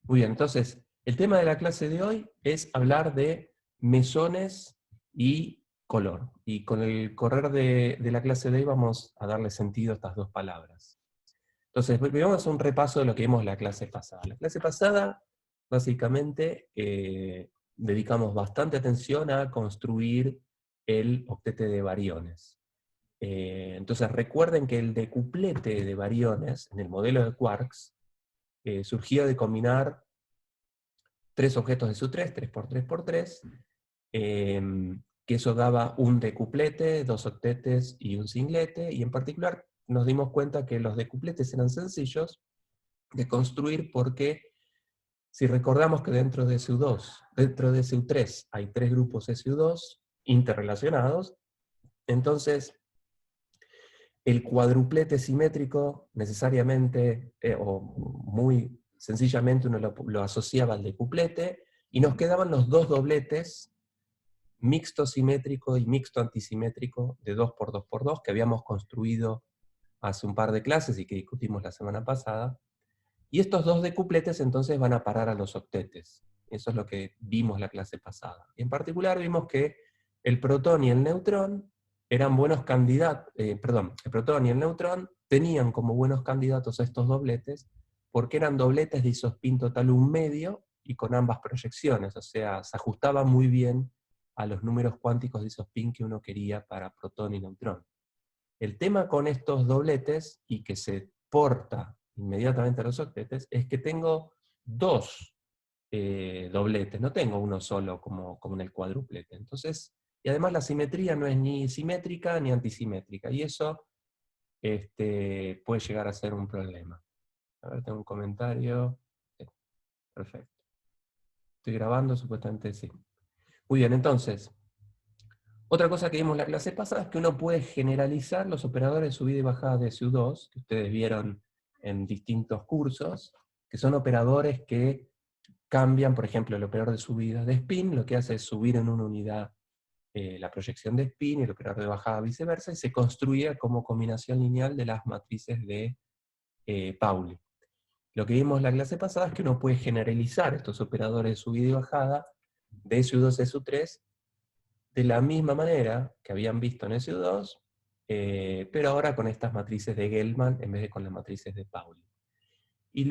Muy bien, entonces, el tema de la clase de hoy es hablar de mesones y color. Y con el correr de la clase de hoy vamos a darle sentido a estas dos palabras. Entonces, vamos a hacer un repaso de lo que vimos la clase pasada. La clase pasada, básicamente, dedicamos bastante atención a construir el octete de bariones. Entonces, recuerden que el decuplete de bariones, en el modelo de quarks, surgía de combinar tres objetos de SU3, 3x3x3, que eso daba un decuplete, dos octetes y un singlete, y en particular nos dimos cuenta que los decupletes eran sencillos de construir porque si recordamos que dentro de SU2, dentro de SU3 hay tres grupos SU2 interrelacionados, entonces el cuadruplete simétrico necesariamente, o muy sencillamente uno lo asociaba al decuplete, y nos quedaban los dos dobletes, mixto simétrico y mixto antisimétrico, de 2x2x2, que habíamos construido hace un par de clases y que discutimos la semana pasada. Y estos dos decupletes entonces van a parar a los octetes. Eso es lo que vimos la clase pasada. En particular vimos que el protón y el neutrón eran buenos candidatos, el protón y el neutrón tenían como buenos candidatos a estos dobletes porque eran dobletes de isospin total 1 medio y con ambas proyecciones, o sea, se ajustaba muy bien a los números cuánticos de isospin que uno quería para protón y neutrón. El tema con estos dobletes, y que se porta inmediatamente a los octetes, es que tengo dos dobletes, no tengo uno solo como en el cuadruplete. Entonces, y además la simetría no es ni simétrica ni antisimétrica, y eso puede llegar a ser un problema. A ver, tengo un comentario. Sí, perfecto. Estoy grabando, supuestamente sí. Muy bien, entonces, otra cosa que vimos en la clase pasada es que uno puede generalizar los operadores de subida y bajada de SU2, que ustedes vieron en distintos cursos, que son operadores que cambian, por ejemplo, el operador de subida de spin, lo que hace es subir en una unidad la proyección de spin, y el operador de bajada viceversa, y se construye como combinación lineal de las matrices de Pauli. Lo que vimos en la clase pasada es que uno puede generalizar estos operadores de subida y bajada de SU2 a SU3 de la misma manera que habían visto en SU2, pero ahora con estas matrices de Gell-Mann en vez de con las matrices de Pauli. Y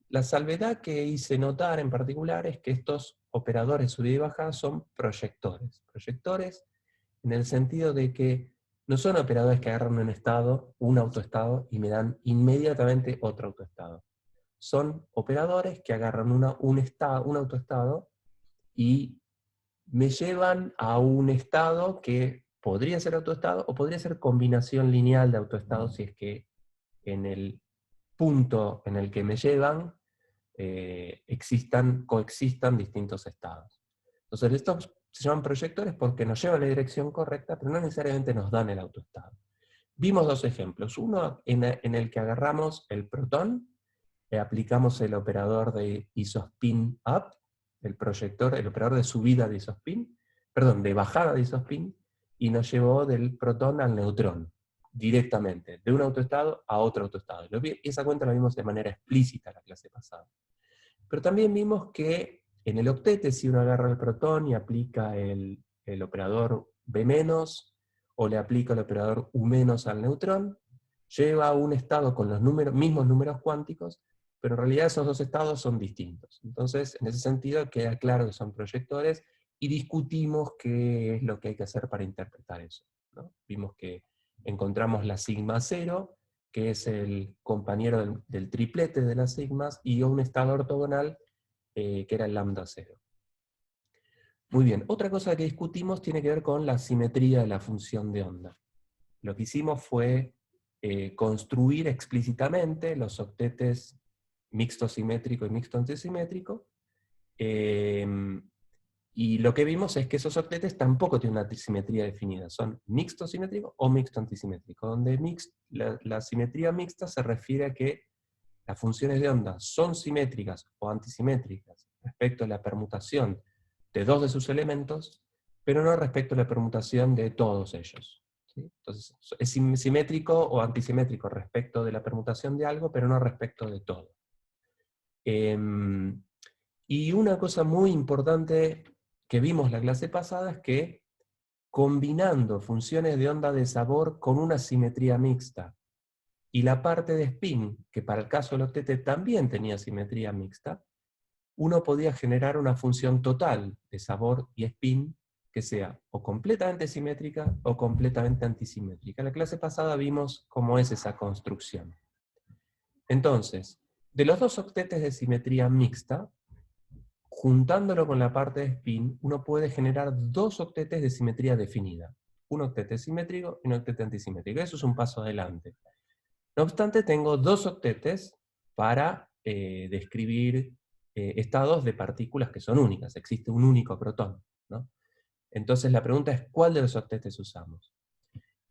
la salvedad que hice notar en particular es que estos operadores subida y bajada son proyectores. Proyectores en el sentido de que no son operadores que agarran un estado, un autoestado, y me dan inmediatamente otro autoestado. Son operadores que agarran un autoestado y me llevan a un estado que podría ser autoestado o podría ser combinación lineal de autoestados si es que en el punto en el que me llevan coexistan distintos estados. Entonces estos se llaman proyectores porque nos llevan en la dirección correcta, pero no necesariamente nos dan el autoestado. Vimos dos ejemplos. Uno en el que agarramos el protón, aplicamos el operador de isospin up, el operador de subida de isospin, perdón, de bajada de isospin, y nos llevó del protón al neutrón, directamente, de un autoestado a otro autoestado. Esa cuenta la vimos de manera explícita la clase pasada. Pero también vimos que en el octete, si uno agarra el protón y aplica el operador B-, o le aplica el operador U- al neutrón, lleva a un estado con los mismos números cuánticos, pero en realidad esos dos estados son distintos. Entonces, en ese sentido, queda claro que son proyectores, y discutimos qué es lo que hay que hacer para interpretar eso, ¿no? Vimos que encontramos la sigma 0, que es el compañero del triplete de las sigmas, y un estado ortogonal, que era el lambda 0. Muy bien, otra cosa que discutimos tiene que ver con la simetría de la función de onda. Lo que hicimos fue construir explícitamente los octetes mixto simétrico y mixto antisimétrico, y lo que vimos es que esos octetes tampoco tienen una simetría definida, son mixto simétrico o mixto antisimétrico, donde la simetría mixta se refiere a que las funciones de onda son simétricas o antisimétricas respecto a la permutación de dos de sus elementos, pero no respecto a la permutación de todos ellos, ¿sí? Entonces, es simétrico o antisimétrico respecto de la permutación de algo, pero no respecto de todo. Y una cosa muy importante que vimos la clase pasada es que combinando funciones de onda de sabor con una simetría mixta, y la parte de spin, que para el caso del octete también tenía simetría mixta, uno podía generar una función total de sabor y spin que sea o completamente simétrica o completamente antisimétrica. En la clase pasada vimos cómo es esa construcción. Entonces, de los dos octetes de simetría mixta, juntándolo con la parte de spin, uno puede generar dos octetes de simetría definida. Un octete simétrico y un octete antisimétrico. Eso es un paso adelante. No obstante, tengo dos octetes para describir estados de partículas que son únicas. Existe un único protón, ¿no? Entonces la pregunta es, ¿cuál de los octetes usamos?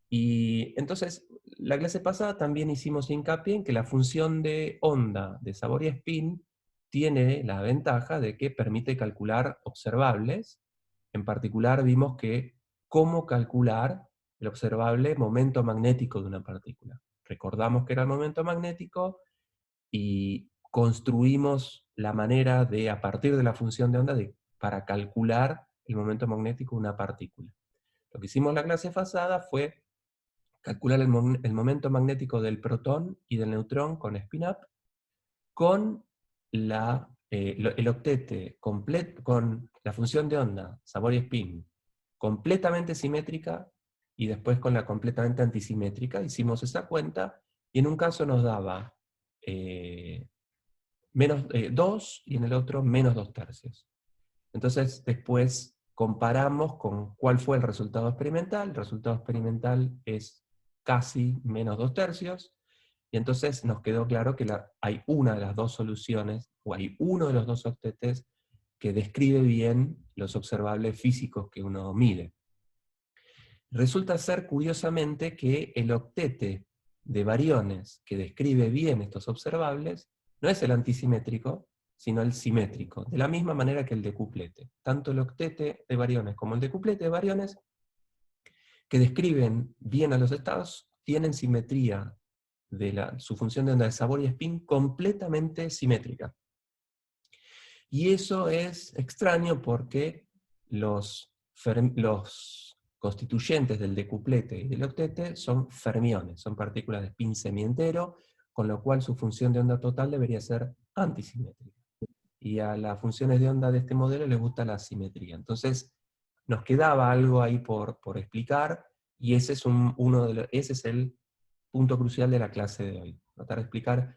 Y entonces, la clase pasada también hicimos hincapié en que la función de onda de sabor y spin tiene la ventaja de que permite calcular observables. En particular vimos que cómo calcular el observable momento magnético de una partícula. Recordamos que era el momento magnético y construimos la manera de, a partir de la función de onda, para calcular el momento magnético de una partícula. Lo que hicimos en la clase pasada fue calcular el momento magnético del protón y del neutrón con spin-up, con el octete con la función de onda, sabor y spin, completamente simétrica, y después con la completamente antisimétrica. Hicimos esa cuenta, y en un caso nos daba menos 2, y en el otro menos 2/3. Entonces después comparamos con cuál fue el resultado experimental. El resultado experimental es casi menos 2/3, y entonces nos quedó claro que hay una de las dos soluciones, o hay uno de los dos octetes que describe bien los observables físicos que uno mide. Resulta ser, curiosamente, que el octete de bariones que describe bien estos observables no es el antisimétrico, sino el simétrico, de la misma manera que el decuplete. Tanto el octete de bariones como el decuplete de bariones, que describen bien a los estados, tienen simetría de su función de onda de sabor y spin completamente simétrica. Y eso es extraño porque los constituyentes del decuplete y del octete son fermiones, son partículas de spin semientero, con lo cual su función de onda total debería ser antisimétrica. Y a las funciones de onda de este modelo les gusta la simetría. Entonces, nos quedaba algo ahí por explicar, y ese es, ese es el punto crucial de la clase de hoy. Tratar de explicar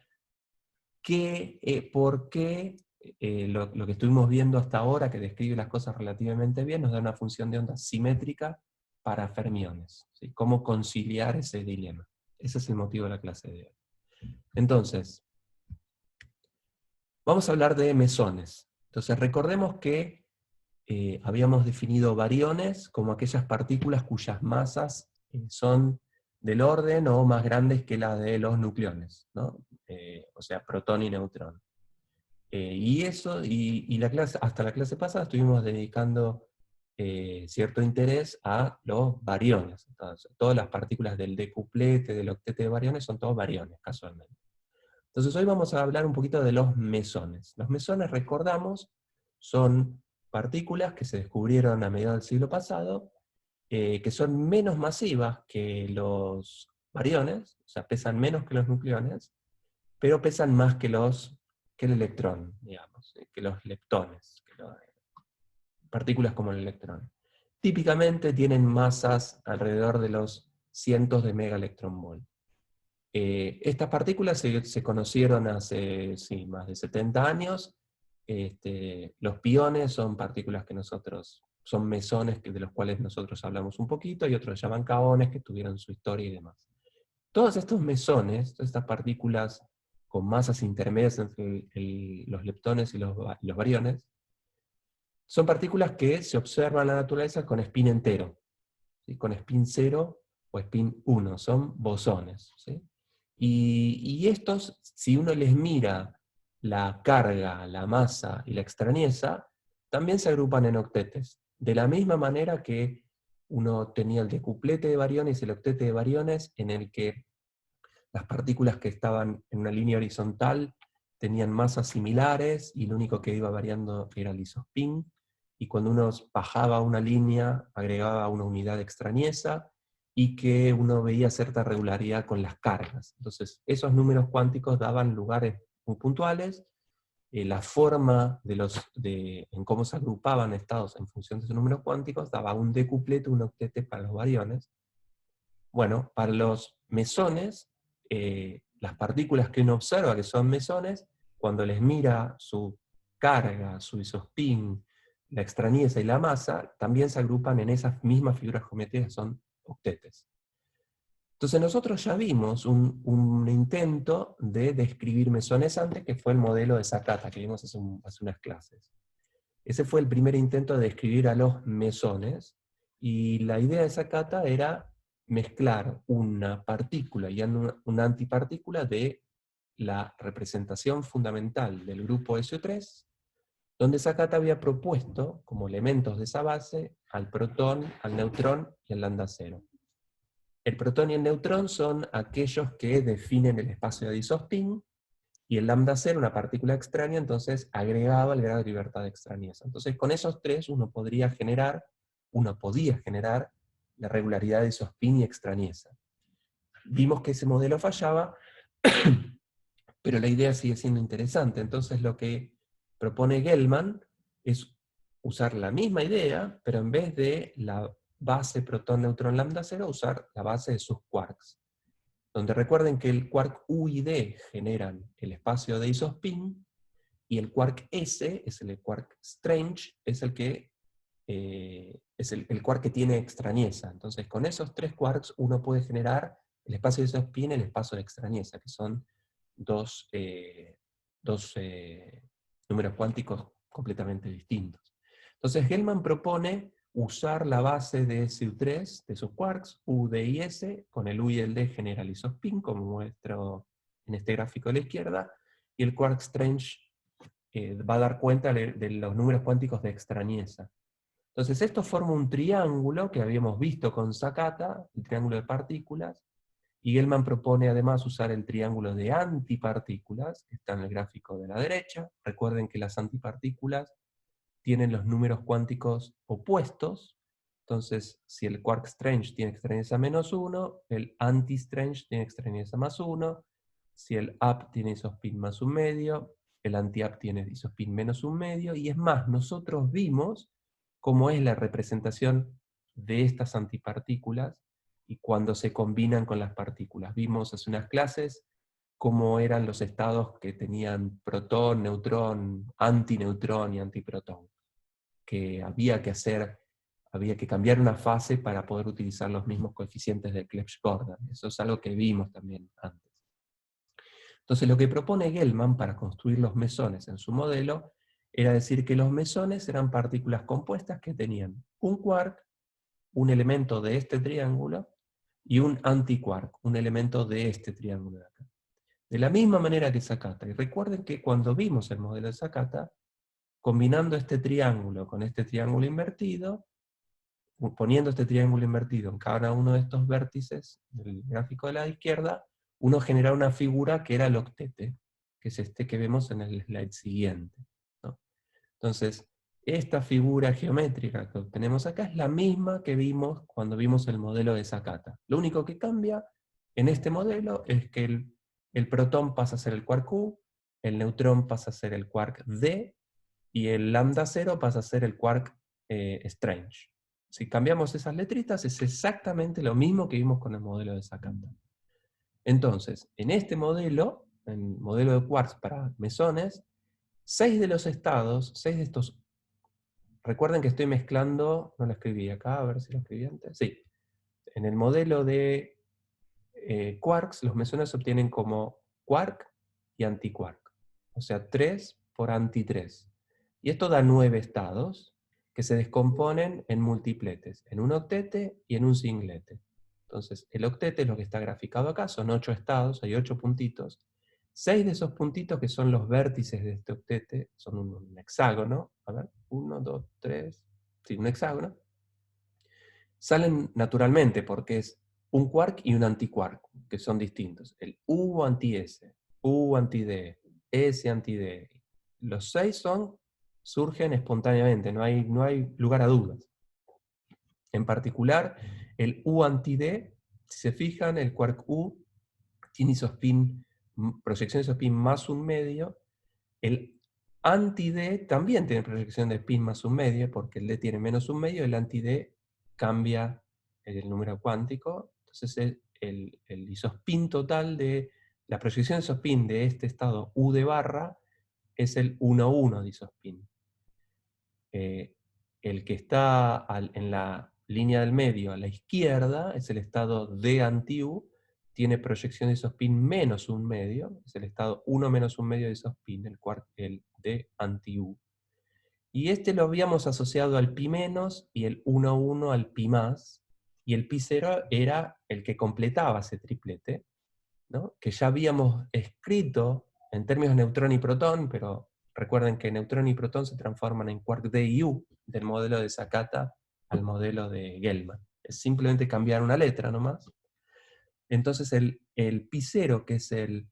por qué lo que estuvimos viendo hasta ahora, que describe las cosas relativamente bien, nos da una función de onda simétrica para fermiones. ¿Sí? Cómo conciliar ese dilema. Ese es el motivo de la clase de hoy. Entonces, vamos a hablar de mesones. Entonces, recordemos que habíamos definido bariones como aquellas partículas cuyas masas son del orden o más grandes que las de los nucleones, ¿no? O sea, protón y neutrón. Y eso, hasta la clase pasada estuvimos dedicando cierto interés a los bariones. Entonces, todas las partículas del decuplete, del octete de bariones, son todos bariones, casualmente. Entonces hoy vamos a hablar un poquito de los mesones. Los mesones, recordamos, son partículas que se descubrieron a mediados del siglo pasado, que son menos masivas que los bariones, o sea, pesan menos que los nucleones, pero pesan más que el electrón, digamos, que los leptones, partículas como el electrón. Típicamente tienen masas alrededor de los cientos de megaelectronvolt. Estas partículas se conocieron hace más de 70 años. Los piones son partículas que son mesones de los cuales nosotros hablamos un poquito, y otros llaman kaones, que tuvieron su historia y demás. Todos estos mesones, todas estas partículas con masas intermedias entre los leptones y los bariones, son partículas que se observan en la naturaleza con spin entero, ¿sí? Con spin 0 o spin 1, son bosones. ¿Sí? Y estos, si uno les mira la carga, la masa y la extrañeza, también se agrupan en octetes. De la misma manera que uno tenía el decuplete de bariones y el octete de bariones, en el que las partículas que estaban en una línea horizontal tenían masas similares y lo único que iba variando era el isospin, y cuando uno bajaba una línea agregaba una unidad de extrañeza, y que uno veía cierta regularidad con las cargas. Entonces, esos números cuánticos daban lugares muy puntuales. La forma en cómo se agrupaban estados en función de esos números cuánticos daba un decupleto, un octete para los bariones. Bueno, para los mesones, las partículas que uno observa que son mesones, cuando les mira su carga, su isospin, la extrañeza y la masa, también se agrupan en esas mismas figuras geométricas que son octetes. Entonces nosotros ya vimos un intento de describir mesones antes, que fue el modelo de Sakata, que vimos hace unas clases. Ese fue el primer intento de describir a los mesones, y la idea de Sakata era mezclar una partícula y una antipartícula de la representación fundamental del grupo SO3, donde Sakata había propuesto como elementos de esa base al protón, al neutrón y al lambda cero. El protón y el neutrón son aquellos que definen el espacio de isospin, y el lambda cero, una partícula extraña, entonces agregaba el grado de libertad de extrañeza. Entonces con esos tres uno podía generar la regularidad de isospin y extrañeza. Vimos que ese modelo fallaba, pero la idea sigue siendo interesante. Entonces lo que propone Gell-Mann es usar la misma idea, pero en vez de la base protón, neutrón, lambda cero, usar la base de sus quarks. Donde recuerden que el quark U y D generan el espacio de isospin, y el quark S, es el quark strange, es el que es el quark que tiene extrañeza. Entonces con esos tres quarks uno puede generar el espacio de isospin y el espacio de extrañeza, que son dos números cuánticos completamente distintos. Entonces Gell-Mann propone usar la base de SU3, de sus quarks, U, D y S, con el U y el D genera el isospin, como muestro en este gráfico de la izquierda, y el quark strange va a dar cuenta de los números cuánticos de extrañeza. Entonces esto forma un triángulo que habíamos visto con Sakata, el triángulo de partículas, y Gell-Mann propone además usar el triángulo de antipartículas, que está en el gráfico de la derecha. Recuerden que las antipartículas tienen los números cuánticos opuestos, entonces si el quark strange tiene extrañeza -1, el anti-strange tiene extrañeza +1, si el up tiene isospin +1/2, el anti-up tiene isospin -1/2, y es más, nosotros vimos cómo es la representación de estas antipartículas y cuando se combinan con las partículas. Vimos hace unas clases cómo eran los estados que tenían protón, neutrón, antineutrón y antiprotón, que había que cambiar una fase para poder utilizar los mismos coeficientes de Clebsch-Gordan. Eso es algo que vimos también antes. Entonces lo que propone Gell-Mann para construir los mesones en su modelo era decir que los mesones eran partículas compuestas que tenían un quark, un elemento de este triángulo, y un antiquark, un elemento de este triángulo de acá. De la misma manera que Sakata. Y recuerden que cuando vimos el modelo de Sakata, combinando este triángulo con este triángulo invertido, poniendo este triángulo invertido en cada uno de estos vértices del gráfico de la izquierda, uno genera una figura que era el octete, que es este que vemos en el slide siguiente, ¿no? Entonces, esta figura geométrica que obtenemos acá es la misma que vimos cuando vimos el modelo de Sakata. Lo único que cambia en este modelo es que el protón pasa a ser el quark U, el neutrón pasa a ser el quark D, y el lambda cero pasa a ser el quark strange. Si cambiamos esas letritas es exactamente lo mismo que vimos con el modelo de Sakata. Entonces, en este modelo, el modelo de quarks para mesones, 6 de los estados, 6 de estos, recuerden que estoy mezclando, no lo escribí acá, a ver si lo escribí antes, sí, en el modelo de quarks, los mesones se obtienen como quark y antiquark, o sea, 3 por anti-3. Y esto da 9 estados que se descomponen en multipletes, en un octete y en un singlete. Entonces, el octete es lo que está graficado acá, son 8 estados, hay 8 puntitos. 6 de esos puntitos, que son los vértices de este octete, son un hexágono. A ver, 1, 2, 3, sí, un hexágono. Salen naturalmente porque es un quark y un antiquark, que son distintos. El U anti-S, U anti-D, S anti-D. Los 6 surgen espontáneamente, no hay lugar a dudas. En particular, el U anti-D, si se fijan, el quark U tiene isospin, proyección de isospin más un medio. El anti-D también tiene proyección de spin más un medio, porque el D tiene menos un medio, el anti-D cambia el número cuántico. Entonces el isospin total de la proyección de isospin de este estado U de barra es el 1,1 de isospin. El que está en la línea del medio a la izquierda es el estado D anti-U, tiene proyección de isospin menos un medio, es el estado 1 menos un medio de isospin, el D anti-U. Y este lo habíamos asociado al pi menos y el 1,1 al pi más, y el pi 0 era el que completaba ese triplete, ¿no? Que ya habíamos escrito en términos de neutrón y protón, pero recuerden que neutrón y protón se transforman en quark D y U, del modelo de Sakata al modelo de Gell-Mann. Es simplemente cambiar una letra nomás. Entonces el pi 0, que es el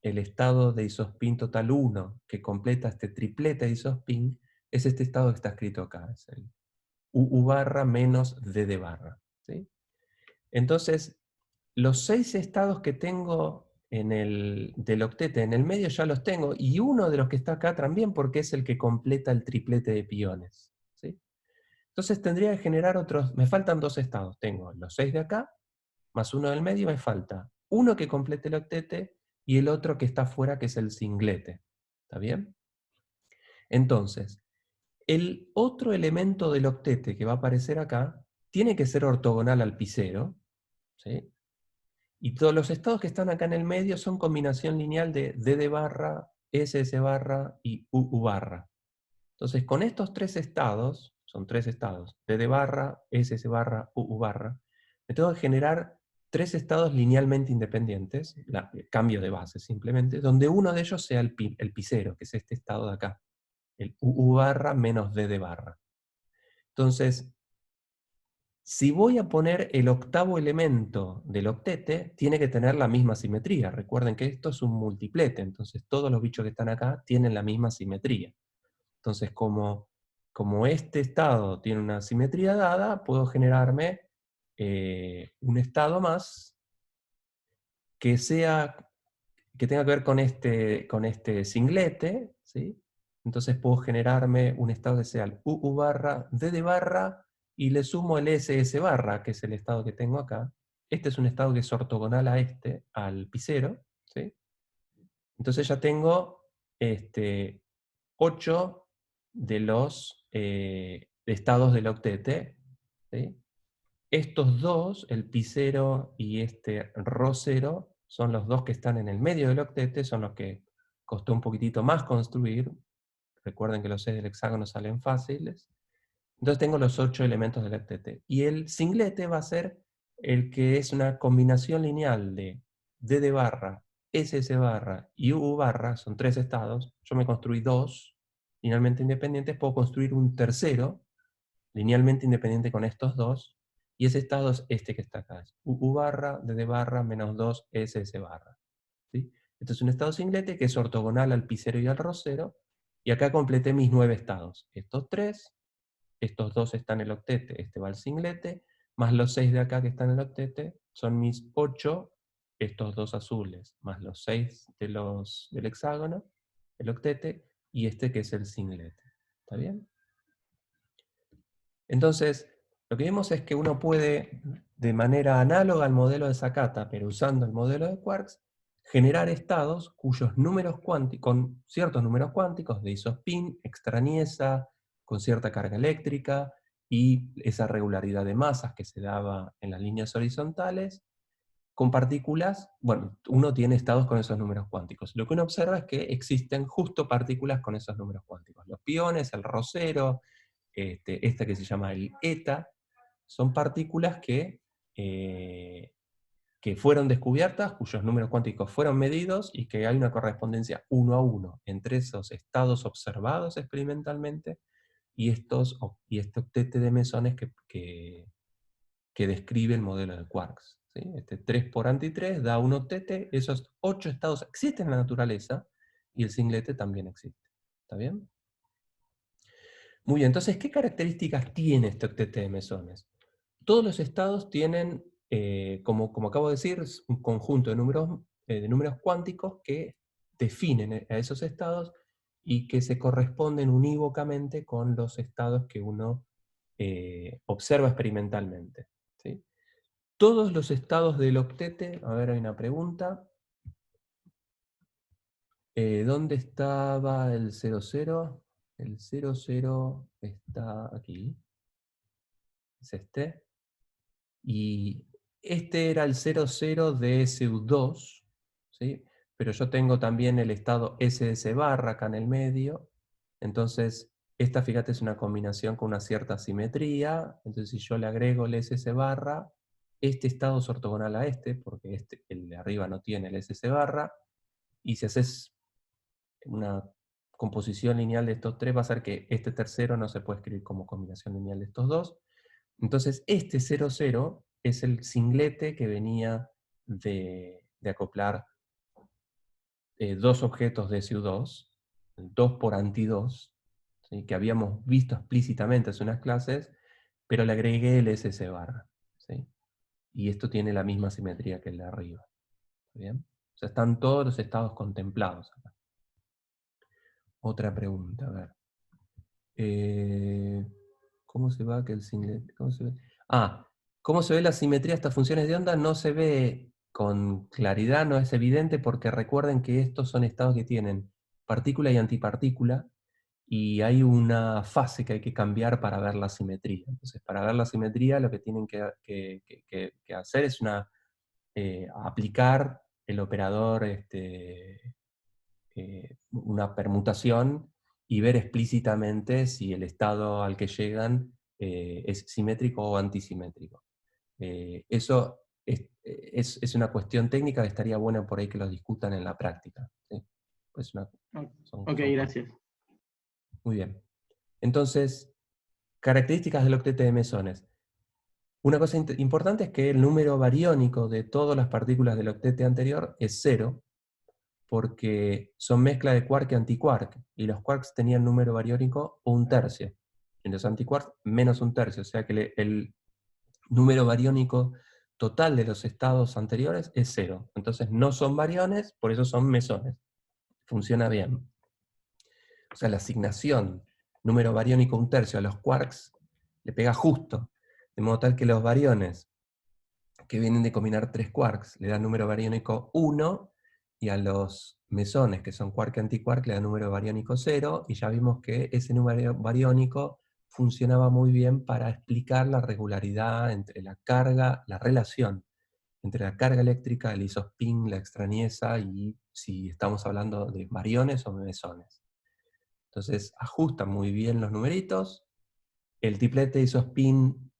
estado de isospin total 1, que completa este triplete de isospin, es este estado que está escrito acá, es el UU barra menos DD barra. ¿Sí? Entonces, los 6 estados que tengo del octete en el medio ya los tengo, y uno de los que está acá también, porque es el que completa el triplete de piones. ¿Sí? Entonces tendría que generar otros, me faltan 2 estados, tengo los 6 de acá, más uno del medio, me falta uno que complete el octete, y el otro que está afuera, que es el singlete. ¿Está bien? Entonces, el otro elemento del octete que va a aparecer acá, tiene que ser ortogonal al pi 0, ¿sí? Y todos los estados que están acá en el medio son combinación lineal de DD barra, SS barra y UU barra. Entonces, con estos 3 estados, son 3 estados, DD barra, SS barra, UU barra, me tengo que generar 3 estados linealmente independientes, cambio de base simplemente, donde uno de ellos sea el pi 0, que es este estado de acá, el UU barra menos DD barra. Entonces, si voy a poner el octavo elemento del octete, tiene que tener la misma simetría. Recuerden que esto es un multiplete, entonces todos los bichos que están acá tienen la misma simetría. Entonces, como este estado tiene una simetría dada, puedo generarme un estado más que tenga que ver con este singlete, ¿sí? Entonces puedo generarme un estado que sea el UU barra, DD barra, y le sumo el SS barra, que es el estado que tengo acá. Este es un estado que es ortogonal a al pi 0, ¿sí? Entonces ya tengo 8 de los estados del octete, ¿sí? Estos dos, el pi 0 y este rho 0, son los dos que están en el medio del octete, son los que costó un poquitito más construir. Recuerden que los 6 del hexágono salen fáciles. Entonces tengo los 8 elementos del octete. Y el singlete va a ser el que es una combinación lineal de DD barra, SS barra y UU barra, son 3 estados. Yo me construí 2 linealmente independientes, puedo construir un tercero linealmente independiente con estos dos, y ese estado es este que está acá, es UU barra, DD barra, menos 2, SS barra. ¿Sí? Este es un estado singlete que es ortogonal al pi 0 y al rho 0, y acá completé mis 9 estados. Estos 3, estos 2 están en el octete, este va al singlete, más los 6 de acá que están en el octete, son mis 8, estos 2 azules, más los 6 del hexágono, el octete, y este que es el singlete. ¿Está bien? Entonces, lo que vemos es que uno puede, de manera análoga al modelo de Sakata, pero usando el modelo de quarks, generar estados cuyos números cuánticos, con ciertos números cuánticos de isospin, extrañeza, con cierta carga eléctrica, y esa regularidad de masas que se daba en las líneas horizontales, con partículas, bueno, uno tiene estados con esos números cuánticos. Lo que uno observa es que existen justo partículas con esos números cuánticos. Los piones, el rosero, esta que se llama el eta, son partículas que fueron descubiertas, cuyos números cuánticos fueron medidos, y que hay una correspondencia 1 a 1 entre esos estados observados experimentalmente y este octete de mesones que describe el modelo de quarks. ¿Sí? 3 por anti 3 da un octete, esos 8 estados existen en la naturaleza, y el singlete también existe. ¿Está bien? Muy bien, entonces, ¿qué características tiene este octeto de mesones? Todos los estados tienen, como acabo de decir, un conjunto de números cuánticos que definen a esos estados y que se corresponden unívocamente con los estados que uno observa experimentalmente. ¿Sí? Todos los estados del octete, a ver, hay una pregunta. ¿Dónde estaba el 00? El 00 está aquí. Es este. Y este era el 00 de SU2, ¿sí? Pero yo tengo también el estado SS barra acá en el medio. Entonces, esta, fíjate, es una combinación con una cierta simetría. Entonces, si yo le agrego el SS barra, este estado es ortogonal a este, porque el de arriba no tiene el SS barra. Y si haces una composición lineal de estos tres, va a ser que este tercero no se puede escribir como combinación lineal de estos dos. Entonces, este 00 es el singlete que venía de acoplar dos objetos de SU2, 2 por anti-2, ¿sí? Que habíamos visto explícitamente hace unas clases, pero le agregué el SS barra. ¿Sí? Y esto tiene la misma simetría que el de arriba. ¿Bien? O sea, están todos los estados contemplados acá. Otra pregunta, a ver. ¿Cómo se va que el singlete? ¿Cómo se ve? ¿Cómo se ve la simetría de estas funciones de onda? No se ve con claridad, no es evidente, porque recuerden que estos son estados que tienen partícula y antipartícula, y hay una fase que hay que cambiar para ver la simetría. Entonces, para ver la simetría, lo que tienen que hacer es aplicar el operador, una permutación, y ver explícitamente si el estado al que llegan es simétrico o antisimétrico. Eso es una cuestión técnica que estaría buena por ahí que lo discutan en la práctica. ¿Sí? Pues Ok, gracias. Muy bien. Entonces, características del octeto de mesones. Una cosa importante es que el número bariónico de todas las partículas del octeto anterior es 0, porque son mezcla de quark y antiquark, y los quarks tenían número bariónico 1/3, y los antiquarks menos 1/3, o sea que el número bariónico total de los estados anteriores es 0. Entonces no son bariones, por eso son mesones. Funciona bien. O sea, la asignación número bariónico 1/3 a los quarks le pega justo, de modo tal que los bariones que vienen de combinar 3 quarks le dan número bariónico 1, y a los mesones, que son quark y antiquark, le dan número bariónico 0, y ya vimos que ese número bariónico funcionaba muy bien para explicar la regularidad entre la carga, la relación entre la carga eléctrica, el isospin, la extrañeza, y si estamos hablando de bariones o mesones. Entonces ajustan muy bien los numeritos. El triplete isospin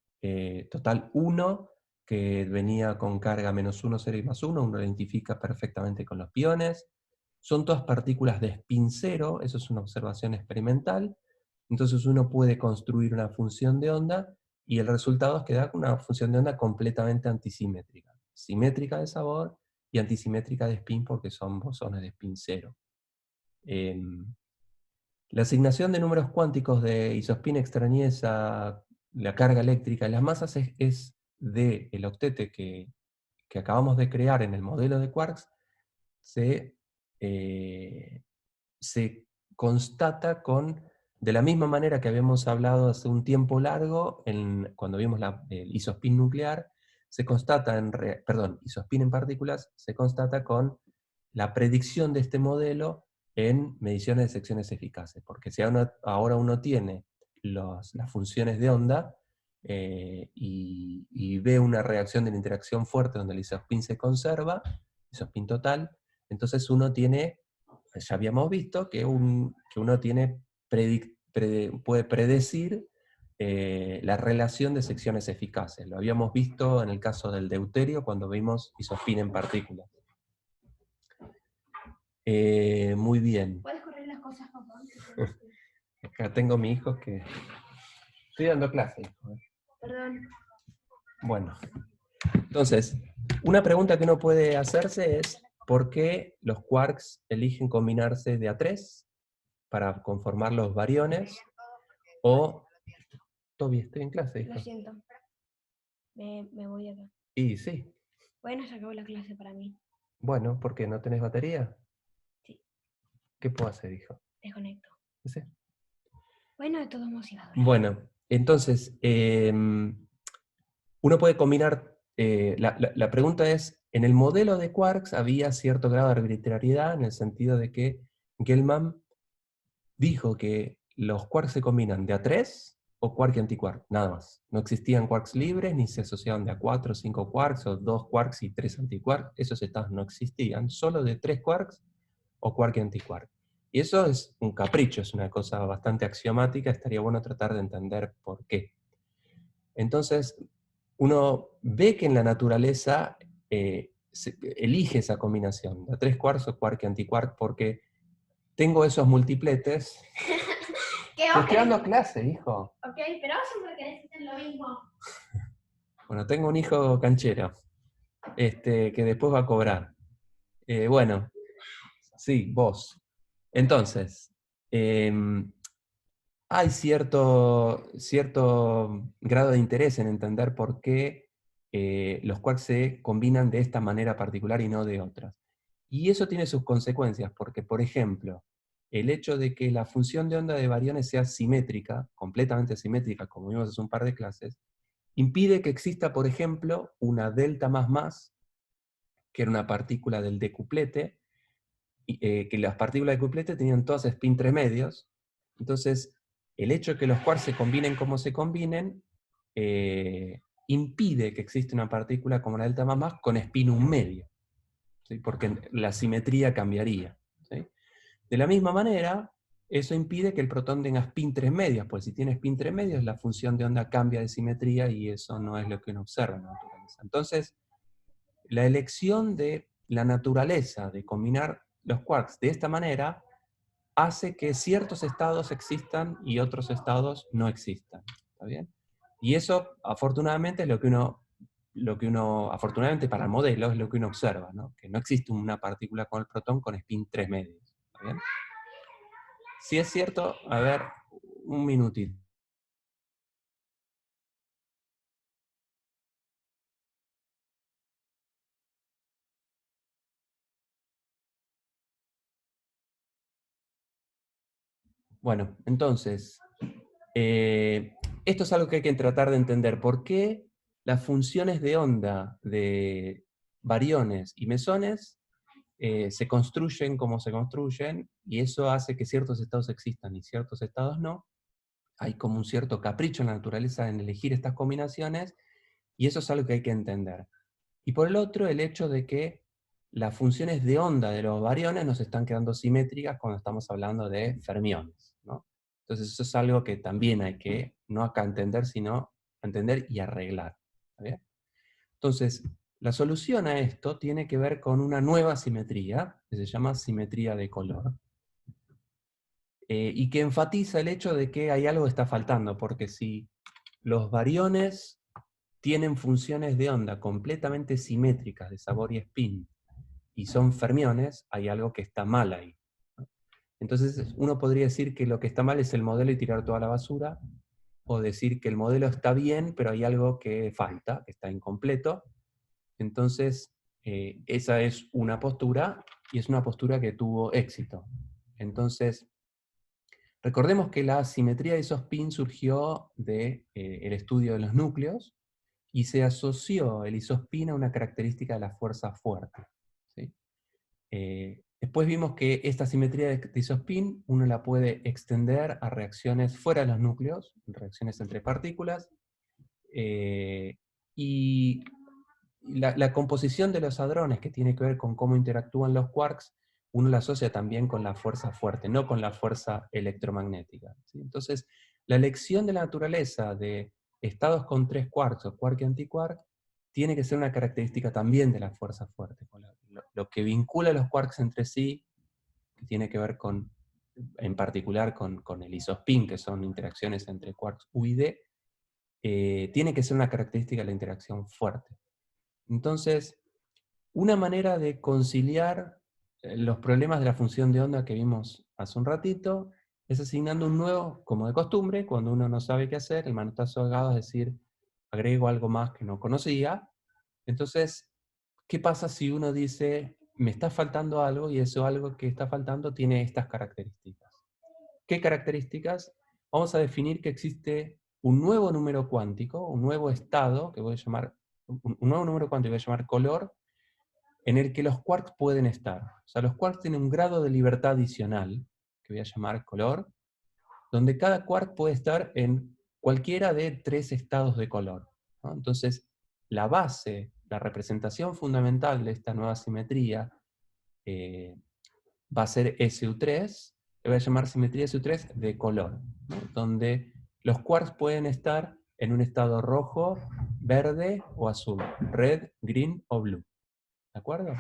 total 1, que venía con carga -1, 0 y +1, uno lo identifica perfectamente con los piones. Son todas partículas de spin 0, eso es una observación experimental. Entonces uno puede construir una función de onda, y el resultado es que da una función de onda completamente antisimétrica. Simétrica de sabor y antisimétrica de spin, porque son bosones de spin 0. La asignación de números cuánticos de isospin, extrañeza, la carga eléctrica y las masas es del octete que acabamos de crear en el modelo de quarks. Se constata de la misma manera que habíamos hablado hace un tiempo largo, cuando vimos el isospin nuclear, se constata isospin en partículas, se constata con la predicción de este modelo en mediciones de secciones eficaces, porque si ahora uno tiene las funciones de onda, y ve una reacción de la interacción fuerte donde el isospin se conserva, isospin total, entonces uno tiene, ya habíamos visto que uno puede predecir la relación de secciones eficaces. Lo habíamos visto en el caso del deuterio cuando vimos isospin en partículas. Muy bien. ¿Puedes correr las cosas, papá? Acá tengo a mi hijo que... Estoy dando clase, hijo. Perdón. Bueno, entonces, una pregunta que uno puede hacerse es, por qué los quarks eligen combinarse de a 3 para conformar los bariones, o... Toby, estoy en clase, hijo. Lo siento. Me voy acá. Y sí. Bueno, se acabó la clase para mí. Bueno, ¿por qué? ¿No tenés batería? Sí. ¿Qué puedo hacer, hijo? Desconecto. Sí. Bueno, de todos modos iba a durar. Bueno, entonces, uno puede combinar, la pregunta es, en el modelo de quarks había cierto grado de arbitrariedad en el sentido de que Gell-Mann dijo que los quarks se combinan de a 3 o quark y antiquark, nada más. No existían quarks libres, ni se asociaban de a 4 o 5 quarks, o 2 quarks y 3 antiquarks. Esos estados no existían, solo de 3 quarks o quark y antiquark. Y eso es un capricho, es una cosa bastante axiomática, estaría bueno tratar de entender por qué. Entonces, uno ve que en la naturaleza elige esa combinación, de 3 quarks o quark y antiquark, porque tengo esos multipletes. ¿Qué? Te estoy dando clase, hijo. Ok, pero siempre querés hacer lo mismo. Bueno, tengo un hijo canchero, que después va a cobrar. Bueno, sí, vos. Entonces, hay cierto grado de interés en entender por qué los quarks se combinan de esta manera particular y no de otras. Y eso tiene sus consecuencias, porque, por ejemplo, el hecho de que la función de onda de bariones sea simétrica, completamente simétrica, como vimos hace un par de clases, impide que exista, por ejemplo, una delta más, que era una partícula del decuplete, que las partículas de cuplete tenían todas spin 3 medios. Entonces, el hecho de que los quarks se combinen como se combinen, impide que exista una partícula como la delta más con spin 1 medio, ¿sí? Porque la simetría cambiaría, ¿sí? De la misma manera, eso impide que el protón tenga spin 3 medios, pues si tiene spin 3 medios, la función de onda cambia de simetría y eso no es lo que uno observa en la naturaleza. Entonces, la elección de la naturaleza de combinar los quarks de esta manera hace que ciertos estados existan y otros estados no existan. ¿Está bien? Y eso, afortunadamente, es lo que uno, afortunadamente para el modelo, es lo que uno observa, ¿no? Que no existe una partícula con el protón con spin 3 medios. ¿Está bien? Si es cierto, a ver, un minutito. Bueno, entonces, esto es algo que hay que tratar de entender. ¿Por qué las funciones de onda de bariones y mesones se construyen como se construyen? Y eso hace que ciertos estados existan y ciertos estados no. Hay como un cierto capricho en la naturaleza en elegir estas combinaciones, y eso es algo que hay que entender. Y por el otro, el hecho de que las funciones de onda de los bariones nos están quedando simétricas cuando estamos hablando de fermiones, ¿no? Entonces eso es algo que también hay que, no acá entender, sino entender y arreglar. ¿Está bien? Entonces, la solución a esto tiene que ver con una nueva simetría, que se llama simetría de color, y que enfatiza el hecho de que hay algo que está faltando, porque si los bariones tienen funciones de onda completamente simétricas de sabor y spin, y son fermiones, hay algo que está mal ahí. Entonces uno podría decir que lo que está mal es el modelo y tirar toda la basura, o decir que el modelo está bien, pero hay algo que falta, que está incompleto. Entonces, esa es una postura, y es una postura que tuvo éxito. Entonces, recordemos que la simetría de isospin surgió del estudio de los núcleos, y se asoció el isospin a una característica de la fuerza fuerte, ¿sí? Después vimos que esta simetría de isospin uno la puede extender a reacciones fuera de los núcleos, reacciones entre partículas, y la composición de los hadrones, que tiene que ver con cómo interactúan los quarks, uno la asocia también con la fuerza fuerte, no con la fuerza electromagnética, ¿sí? Entonces, la elección de la naturaleza de estados con 3 quarks o quark y antiquark tiene que ser una característica también de la fuerza fuerte. Lo que vincula a los quarks entre sí, que tiene que ver con, en particular con el isospin, que son interacciones entre quarks U y D, tiene que ser una característica de la interacción fuerte. Entonces, una manera de conciliar los problemas de la función de onda que vimos hace un ratito es asignando un nuevo, como de costumbre, cuando uno no sabe qué hacer, el manotazo ahogado es decir, agrego algo más que no conocía. Entonces, ¿qué pasa si uno dice, me está faltando algo y eso algo que está faltando tiene estas características? ¿Qué características? Vamos a definir que existe un nuevo número cuántico, un nuevo estado, que voy a llamar, un nuevo número cuántico que voy a llamar color, en el que los quarks pueden estar. O sea, los quarks tienen un grado de libertad adicional, que voy a llamar color, donde cada quark puede estar en cualquiera de 3 estados de color, ¿no? Entonces, la base, la representación fundamental de esta nueva simetría va a ser SU3, que voy a llamar simetría SU3 de color, ¿no? Donde los quarks pueden estar en un estado rojo, verde o azul, red, green o blue. ¿De acuerdo?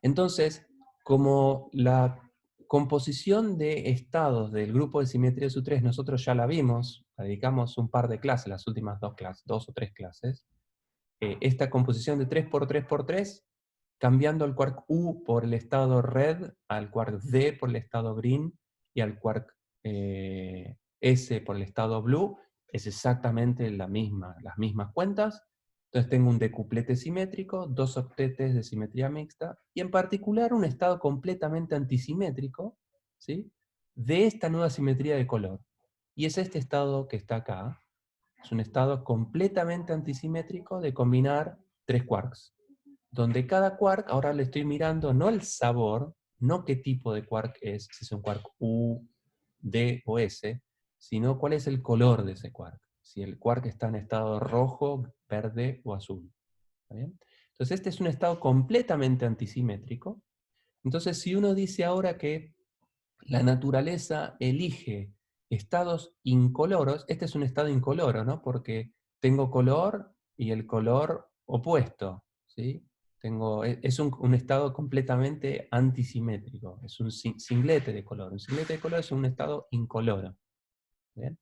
Entonces, como la composición de estados del grupo de simetría SU3 nosotros ya la vimos, la dedicamos un par de clases, las últimas 2 o 3 clases, esta composición de 3×3×3, cambiando el quark U por el estado red, al quark D por el estado green, y al quark S por el estado blue, es exactamente las mismas cuentas. Entonces tengo un decuplete simétrico, 2 octetes de simetría mixta, y en particular un estado completamente antisimétrico, ¿sí?, de esta nueva simetría de color. Y es este estado que está acá. Es un estado completamente antisimétrico de combinar 3 quarks, donde cada quark, ahora le estoy mirando no el sabor, no qué tipo de quark es, si es un quark U, D o S, sino cuál es el color de ese quark. Si el quark está en estado rojo, verde o azul. ¿Está bien? Entonces este es un estado completamente antisimétrico. Entonces si uno dice ahora que la naturaleza elige estados incoloros, este es un estado incoloro, ¿no? Porque tengo color y el color opuesto, ¿sí? Es un estado completamente antisimétrico, es un singlete de color. Un singlete de color es un estado incoloro. ¿Bien?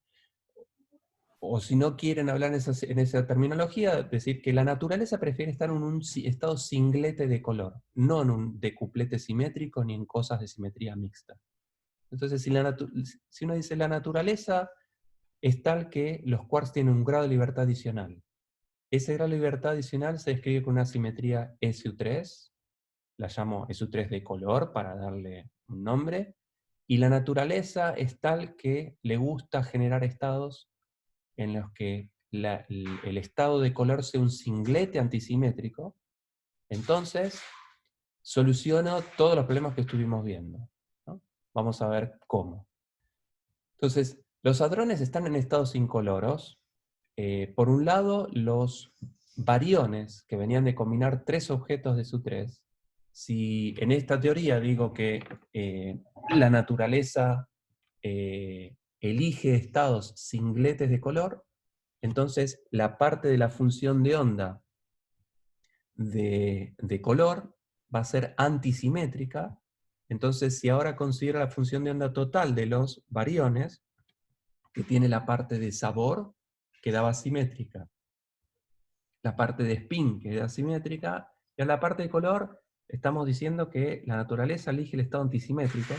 O si no quieren hablar en esa terminología, decir que la naturaleza prefiere estar en un estado singlete de color, no en un decuplete simétrico ni en cosas de simetría mixta. Entonces, si uno dice la naturaleza es tal que los quarks tienen un grado de libertad adicional. Ese grado de libertad adicional se describe con una simetría SU3, la llamo SU3 de color para darle un nombre, y la naturaleza es tal que le gusta generar estados en los que el estado de color sea un singlete antisimétrico. Entonces, soluciono todos los problemas que estuvimos viendo, ¿no? Vamos a ver cómo. Entonces, los hadrones están en estados incoloros. Por un lado, los bariones, que venían de combinar 3 objetos de SU3, si en esta teoría digo que la naturaleza elige estados singletes de color, entonces la parte de la función de onda de color va a ser antisimétrica. Entonces, si ahora considero la función de onda total de los bariones, que tiene la parte de sabor, quedaba simétrica. La parte de spin queda simétrica, y a la parte de color estamos diciendo que la naturaleza elige el estado antisimétrico.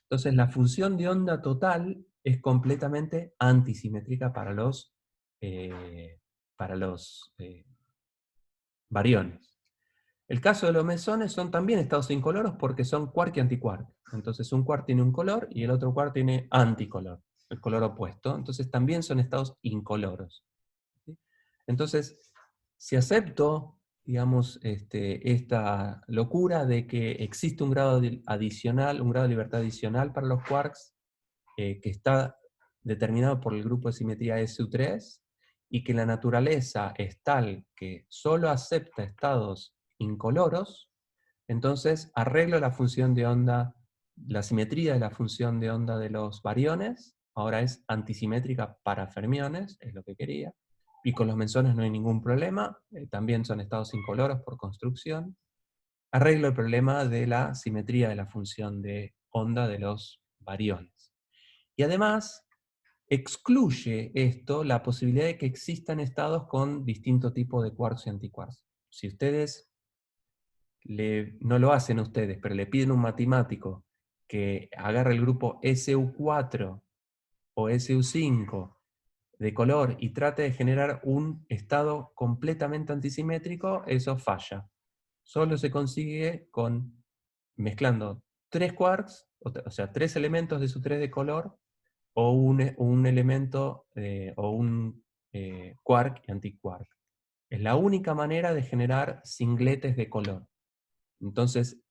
Entonces la función de onda total es completamente antisimétrica para los bariones. El caso de los mesones son también estados incoloros porque son quark y antiquark. Entonces un quark tiene un color y el otro quark tiene anticolor, el color opuesto. Entonces también son estados incoloros. ¿Sí? Entonces, si acepto, digamos, esta locura de que existe un grado adicional, un grado de libertad adicional para los quarks, que está determinado por el grupo de simetría SU3, y que la naturaleza es tal que solo acepta estados incoloros, entonces arreglo la función de onda, la simetría de la función de onda de los bariones, ahora es antisimétrica para fermiones, es lo que quería, y con los mesones no hay ningún problema, también son estados incoloros por construcción. Arreglo el problema de la simetría de la función de onda de los bariones. Y además, excluye esto la posibilidad de que existan estados con distinto tipo de quarks y antiquarks. Si ustedes no lo hacen ustedes, pero le piden a un matemático que agarre el grupo SU4 o SU5 de color y trate de generar un estado completamente antisimétrico, eso falla. Solo se consigue mezclando 3 quarks, o sea, 3 elementos de su 3 de color, o un elemento o un quark y antiquark. Es la única manera de generar singletes de color. Entonces,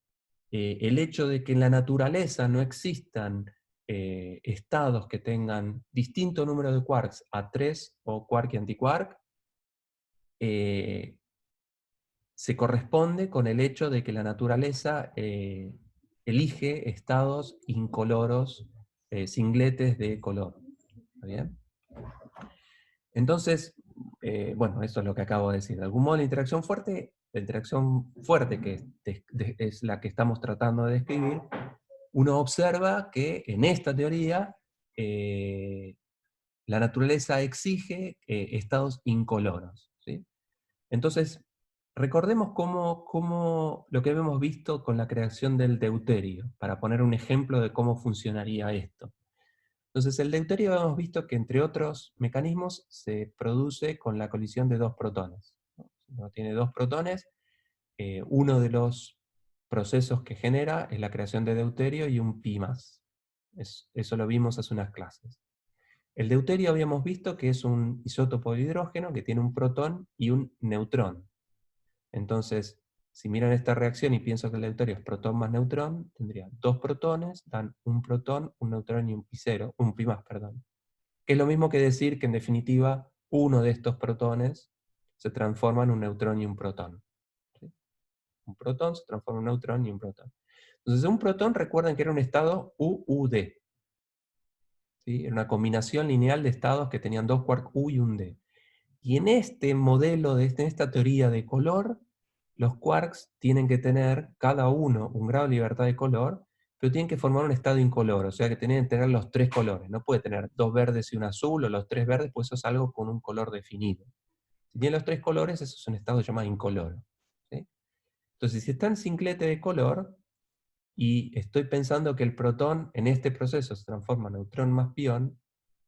el hecho de que en la naturaleza no existan estados que tengan distinto número de quarks, A3 o quark y antiquark, se corresponde con el hecho de que la naturaleza elige estados incoloros, singletes de color. ¿Está bien? Entonces, bueno, eso es lo que acabo de decir. De algún modo, la interacción fuerte que es la que estamos tratando de describir, uno observa que en esta teoría la naturaleza exige estados incoloros, ¿sí? Entonces, recordemos cómo lo que hemos visto con la creación del deuterio, para poner un ejemplo de cómo funcionaría esto. Entonces, el deuterio hemos visto que, entre otros mecanismos, se produce con la colisión de dos protones, ¿no? Uno tiene dos protones, uno de los procesos que genera es la creación de deuterio y un pi más. Eso lo vimos hace unas clases. El deuterio habíamos visto que es un isótopo de hidrógeno que tiene un protón y un neutrón. Entonces, si miran esta reacción y pienso que el deuterio es protón más neutrón, tendría dos protones, dan un protón, un neutrón y un pi más, perdón. Que es lo mismo que decir que en definitiva uno de estos protones se transforma en un neutrón y un protón. ¿Sí? Un protón se transforma en un neutrón y un protón. Entonces, un protón, recuerden que era un estado UUD. ¿Sí? Era una combinación lineal de estados que tenían dos quark U y un D. Y en este modelo, en esta teoría de color, los quarks tienen que tener cada uno un grado de libertad de color, pero tienen que formar un estado incoloro, o sea que tienen que tener los tres colores. No puede tener dos verdes y un azul, o los tres verdes, pues eso es algo con un color definido. Si tienen los tres colores, eso es un estado llamado incoloro. ¿Sí? Entonces, si está en singlete de color, y estoy pensando que el protón en este proceso se transforma en neutrón más pión,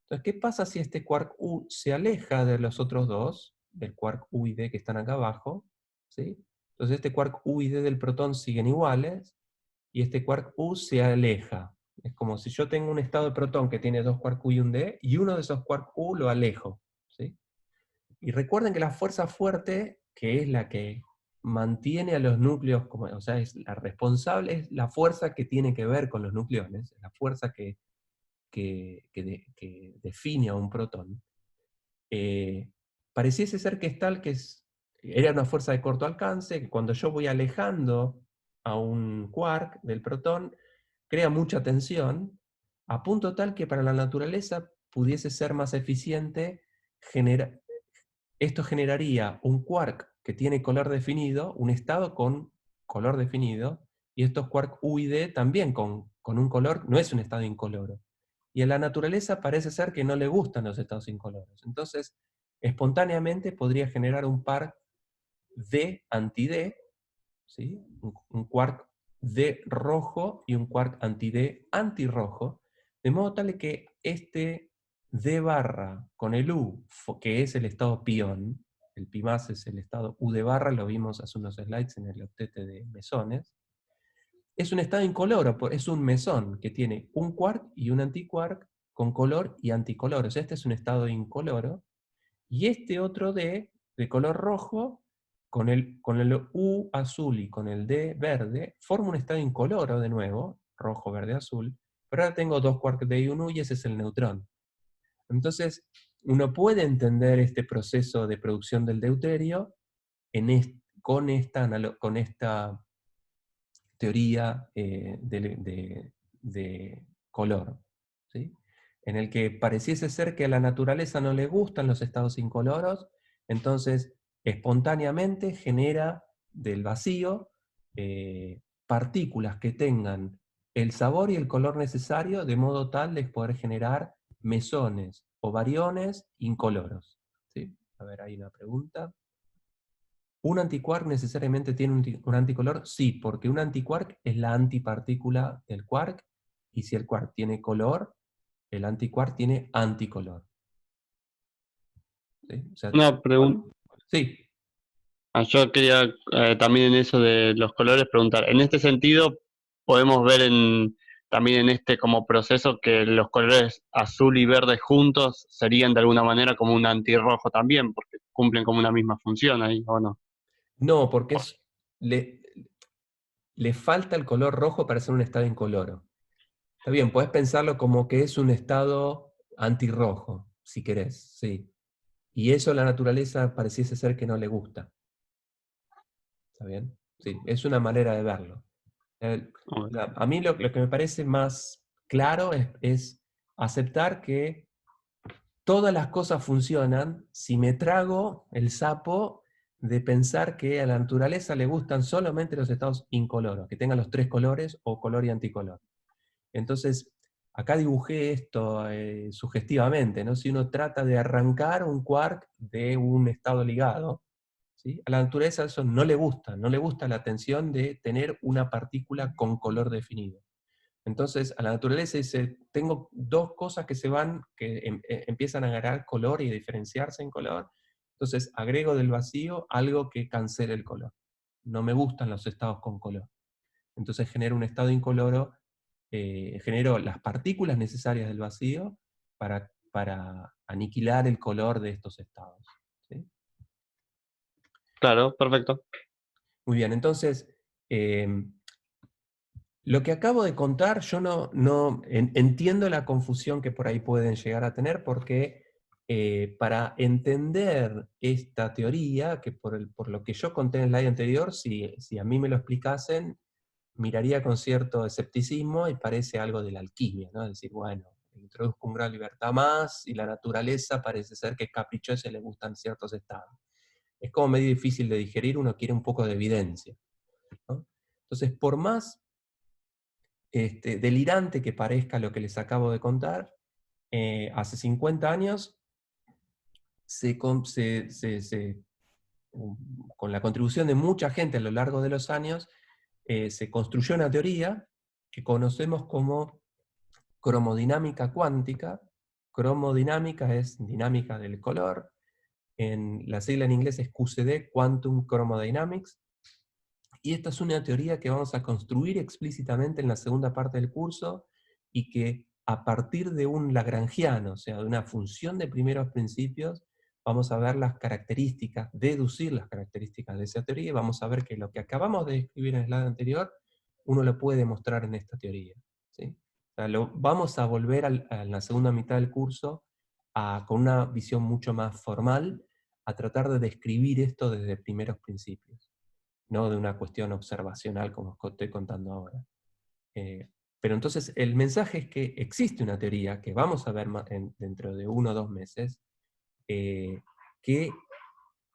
entonces, ¿qué pasa si este quark U se aleja de los otros dos, del quark U y D que están acá abajo? ¿Sí? Entonces este quark U y D del protón siguen iguales, y este quark U se aleja. Es como si yo tengo un estado de protón que tiene dos quark U y un D, y uno de esos quark U lo alejo. ¿Sí? Y recuerden que la fuerza fuerte, que es la que mantiene a los núcleos, o sea, es la responsable, es la fuerza que tiene que ver con los nucleones, la fuerza que define a un protón, pareciese ser que es tal era una fuerza de corto alcance, que cuando yo voy alejando a un quark del protón, crea mucha tensión, a punto tal que para la naturaleza pudiese ser más eficiente, esto generaría un quark que tiene color definido, un estado con color definido, y estos quark U y D también con un color, no es un estado incoloro. Y a la naturaleza parece ser que no le gustan los estados incoloros. Entonces, espontáneamente podría generar un par D anti-D, ¿sí? un quark D rojo y un quark anti-D antirrojo, de modo tal que este D barra con el U, que es el estado pión, el pi más es el estado U de barra, lo vimos hace unos slides en el octete de mesones, es un estado incoloro, es un mesón que tiene un quark y un antiquark con color y anticolor. O sea, este es un estado incoloro. Y este otro D, de color rojo, con el U azul y con el D verde, forma un estado incoloro de nuevo, rojo, verde, azul. Pero ahora tengo dos quarks D y un U y ese es el neutrón. Entonces, uno puede entender este proceso de producción del deuterio con esta teoría de color, ¿sí? En el que pareciese ser que a la naturaleza no le gustan los estados incoloros, entonces espontáneamente genera del vacío partículas que tengan el sabor y el color necesario de modo tal de poder generar mesones o bariones incoloros. ¿Sí? A ver, hay una pregunta. ¿Un antiquark necesariamente tiene un anticolor? Sí, porque un antiquark es la antipartícula del quark, y si el quark tiene color, el antiquark tiene anticolor. ¿Sí? O sea, Una pregunta. sí. Yo quería también en eso de los colores preguntar, en este sentido podemos ver también en este como proceso que los colores azul y verde juntos serían de alguna manera como un antirrojo también, porque cumplen como una misma función ahí, ¿o no? No, porque le falta el color rojo para ser un estado incoloro. Está bien, podés pensarlo como que es un estado antirrojo, si querés, sí. Y eso a la naturaleza pareciese ser que no le gusta. ¿Está bien? Sí, es una manera de verlo. A mí lo que me parece más claro es aceptar que todas las cosas funcionan si me trago el sapo de pensar que a la naturaleza le gustan solamente los estados incoloros, que tengan los tres colores o color y anticolor. Entonces, acá dibujé esto sugestivamente, ¿no? Si uno trata de arrancar un quark de un estado ligado, ¿sí? A la naturaleza eso no le gusta, no le gusta la tensión de tener una partícula con color definido. Entonces, a la naturaleza dice, tengo dos cosas que se van, que empiezan a agarrar color y a diferenciarse en color, entonces agrego del vacío algo que cancele el color. No me gustan los estados con color. Entonces genero un estado incoloro, genero las partículas necesarias del vacío para aniquilar el color de estos estados. ¿Sí? Claro, perfecto. Muy bien, entonces, lo que acabo de contar, yo entiendo la confusión que por ahí pueden llegar a tener, porque para entender esta teoría, que por lo que yo conté en el slide anterior, si a mí me lo explicasen, miraría con cierto escepticismo y parece algo de la alquimia, ¿no? Es decir, bueno, introduzco un grado de libertad más y la naturaleza parece ser que es caprichosa y le gustan ciertos estados. Es como medio difícil de digerir, uno quiere un poco de evidencia, ¿no? Entonces, por más delirante que parezca lo que les acabo de contar, hace 50 años, con la contribución de mucha gente a lo largo de los años, se construyó una teoría que conocemos como cromodinámica cuántica. Cromodinámica es dinámica del color, la sigla en inglés es QCD, Quantum Chromodynamics, y esta es una teoría que vamos a construir explícitamente en la segunda parte del curso, y que a partir de un lagrangiano, o sea, de una función de primeros principios, vamos a ver las características, deducir las características de esa teoría, y vamos a ver que lo que acabamos de describir en el slide anterior, uno lo puede demostrar en esta teoría. ¿Sí? O sea, vamos a volver a la segunda mitad del curso con una visión mucho más formal, a tratar de describir esto desde primeros principios, no de una cuestión observacional como os estoy contando ahora. Pero entonces el mensaje es que existe una teoría que vamos a ver dentro de 1 o 2 meses, que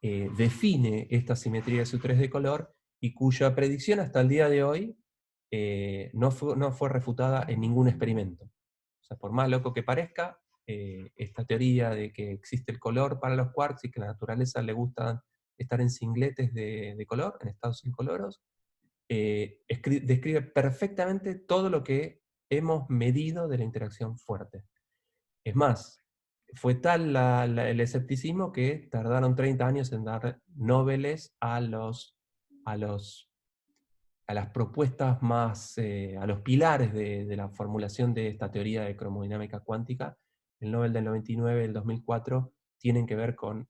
define esta simetría de su 3 de color, y cuya predicción hasta el día de hoy no fue refutada en ningún experimento. O sea, por más loco que parezca, esta teoría de que existe el color para los quarks y que a la naturaleza le gusta estar en singletes de color, en estados incoloros, describe perfectamente todo lo que hemos medido de la interacción fuerte. Es más, fue tal el escepticismo que tardaron 30 años en dar Nobeles a las propuestas más, a los pilares de la formulación de esta teoría de cromodinámica cuántica. El Nobel del 99, el 2004, tienen que ver con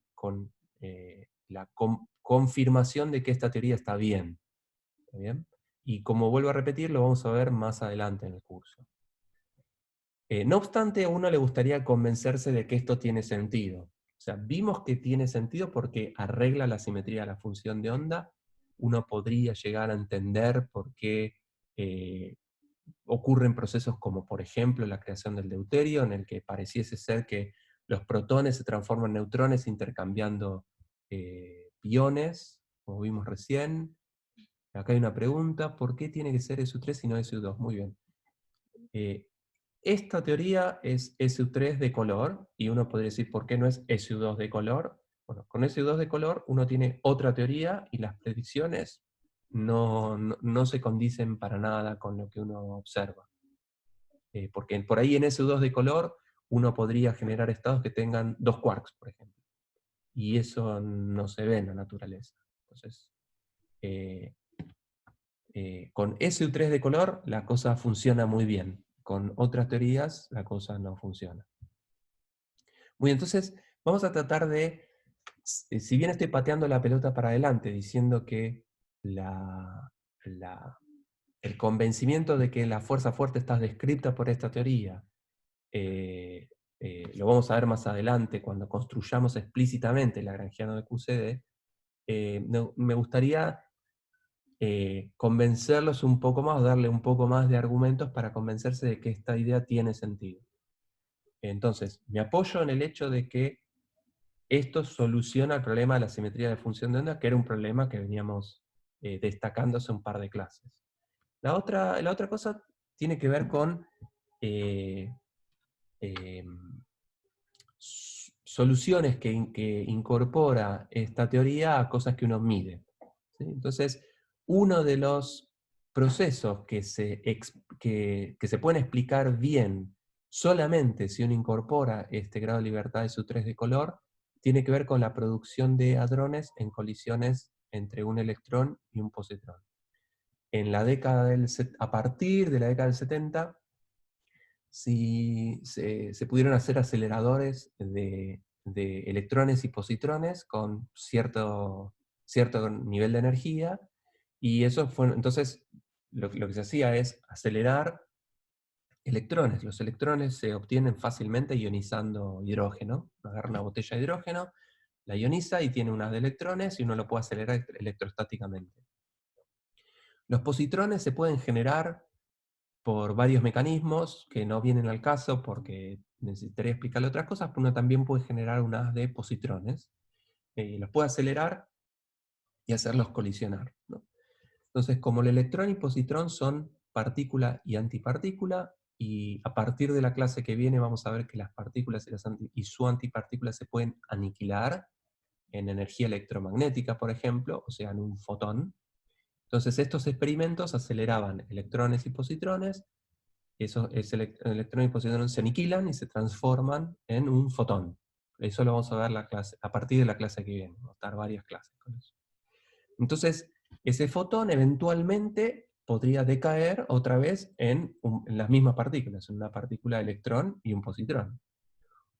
la confirmación de que esta teoría está bien. ¿Está bien? Y como vuelvo a repetir, lo vamos a ver más adelante en el curso. No obstante, a uno le gustaría convencerse de que esto tiene sentido. O sea, vimos que tiene sentido porque arregla la simetría de la función de onda. Uno podría llegar a entender por qué ocurren procesos como, por ejemplo, la creación del deuterio, en el que pareciese ser que los protones se transforman en neutrones intercambiando piones, como vimos recién. Acá hay una pregunta: ¿por qué tiene que ser SU3 y no SU2? Muy bien. Esta teoría es SU3 de color, y uno podría decir, ¿por qué no es SU2 de color? Bueno, con SU2 de color uno tiene otra teoría y las predicciones no se condicen para nada con lo que uno observa. Porque por ahí en SU2 de color uno podría generar estados que tengan 2 quarks, por ejemplo. Y eso no se ve en la naturaleza. Entonces, con SU3 de color la cosa funciona muy bien. Con otras teorías la cosa no funciona. Muy bien, entonces vamos a tratar de, si bien estoy pateando la pelota para adelante, diciendo que el convencimiento de que la fuerza fuerte está descrita por esta teoría, lo vamos a ver más adelante cuando construyamos explícitamente el lagrangiano de QCD, me gustaría convencerlos un poco más, darle un poco más de argumentos para convencerse de que esta idea tiene sentido. Entonces, me apoyo en el hecho de que esto soluciona el problema de la simetría de función de onda, que era un problema que veníamos destacando hace un par de clases. La otra cosa tiene que ver con soluciones que incorpora esta teoría a cosas que uno mide. ¿Sí? Entonces, uno de los procesos que se pueden explicar bien solamente si uno incorpora este grado de libertad de SU3 de color, tiene que ver con la producción de hadrones en colisiones entre un electrón y un positrón. A partir de la década del 70, se pudieron hacer aceleradores de electrones y positrones con cierto nivel de energía, y eso fue, entonces, lo que se hacía es acelerar electrones. Los electrones se obtienen fácilmente ionizando hidrógeno. Uno agarra una botella de hidrógeno, la ioniza y tiene unas de electrones y uno lo puede acelerar electrostáticamente. Los positrones se pueden generar por varios mecanismos que no vienen al caso porque necesitaría explicarle otras cosas, pero uno también puede generar unas de positrones. Los puede acelerar y hacerlos colisionar, ¿no? Entonces, como el electrón y positrón son partícula y antipartícula, y a partir de la clase que viene vamos a ver que las partículas y su antipartícula se pueden aniquilar en energía electromagnética, por ejemplo, o sea, en un fotón. Entonces estos experimentos aceleraban electrones y positrones, electrones y positrones se aniquilan y se transforman en un fotón. Eso lo vamos a ver a partir de la clase que viene, vamos a dar varias clases con eso. Entonces, ese fotón eventualmente podría decaer otra vez en las mismas partículas, en una partícula de electrón y un positrón.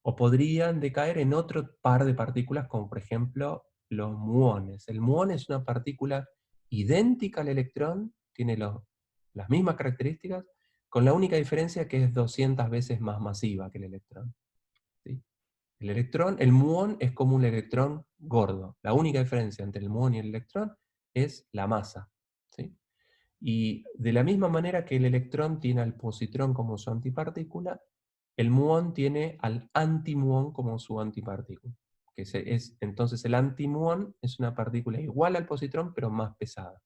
O podrían decaer en otro par de partículas, como por ejemplo los muones. El muón es una partícula idéntica al electrón, tiene las mismas características, con la única diferencia que es 200 veces más masiva que el electrón. ¿Sí? El muón es como un electrón gordo. La única diferencia entre el muón y el electrón es la masa. ¿Sí? Y de la misma manera que el electrón tiene al positrón como su antipartícula, el muón tiene al antimuón como su antipartícula. Entonces el antimuón es una partícula igual al positrón, pero más pesada.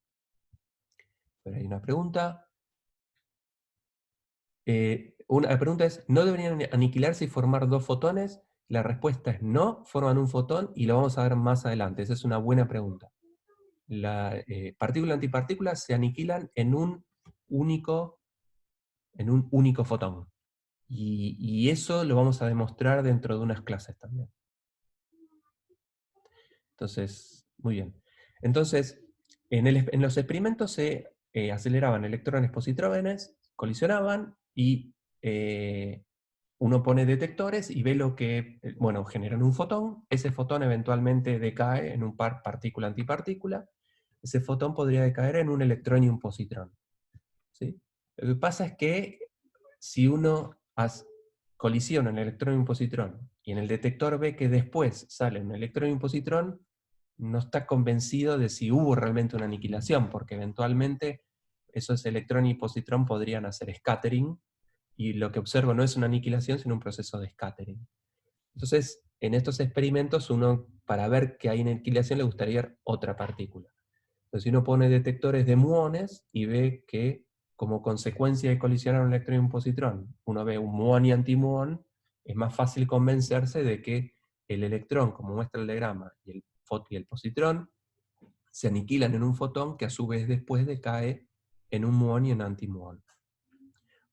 Pero hay una pregunta. La pregunta es, ¿no deberían aniquilarse y formar dos fotones? La respuesta es no, forman un fotón, y lo vamos a ver más adelante. Esa es una buena pregunta. La partícula y antipartícula se aniquilan en un único fotón. Y eso lo vamos a demostrar dentro de unas clases también. Entonces, muy bien. Entonces, en los experimentos se aceleraban electrones, positrones, colisionaban, y uno pone detectores y ve lo que, generan un fotón. Ese fotón eventualmente decae en un par partícula-antipartícula. Ese fotón podría decaer en un electrón y un positrón. ¿Sí? Lo que pasa es que si uno colisiona un electrón y un positrón, y en el detector ve que después sale un electrón y un positrón, no está convencido de si hubo realmente una aniquilación, porque eventualmente esos electrón y positrón podrían hacer scattering, y lo que observo no es una aniquilación, sino un proceso de scattering. Entonces, en estos experimentos, uno, para ver que hay aniquilación, le gustaría ver otra partícula. Entonces, si uno pone detectores de muones y ve que, como consecuencia de colisionar un electrón y un positrón, uno ve un muón y antimuón, es más fácil convencerse de que el electrón, como muestra el diagrama, y el positrón, se aniquilan en un fotón que a su vez después decae en un muón y un antimuón.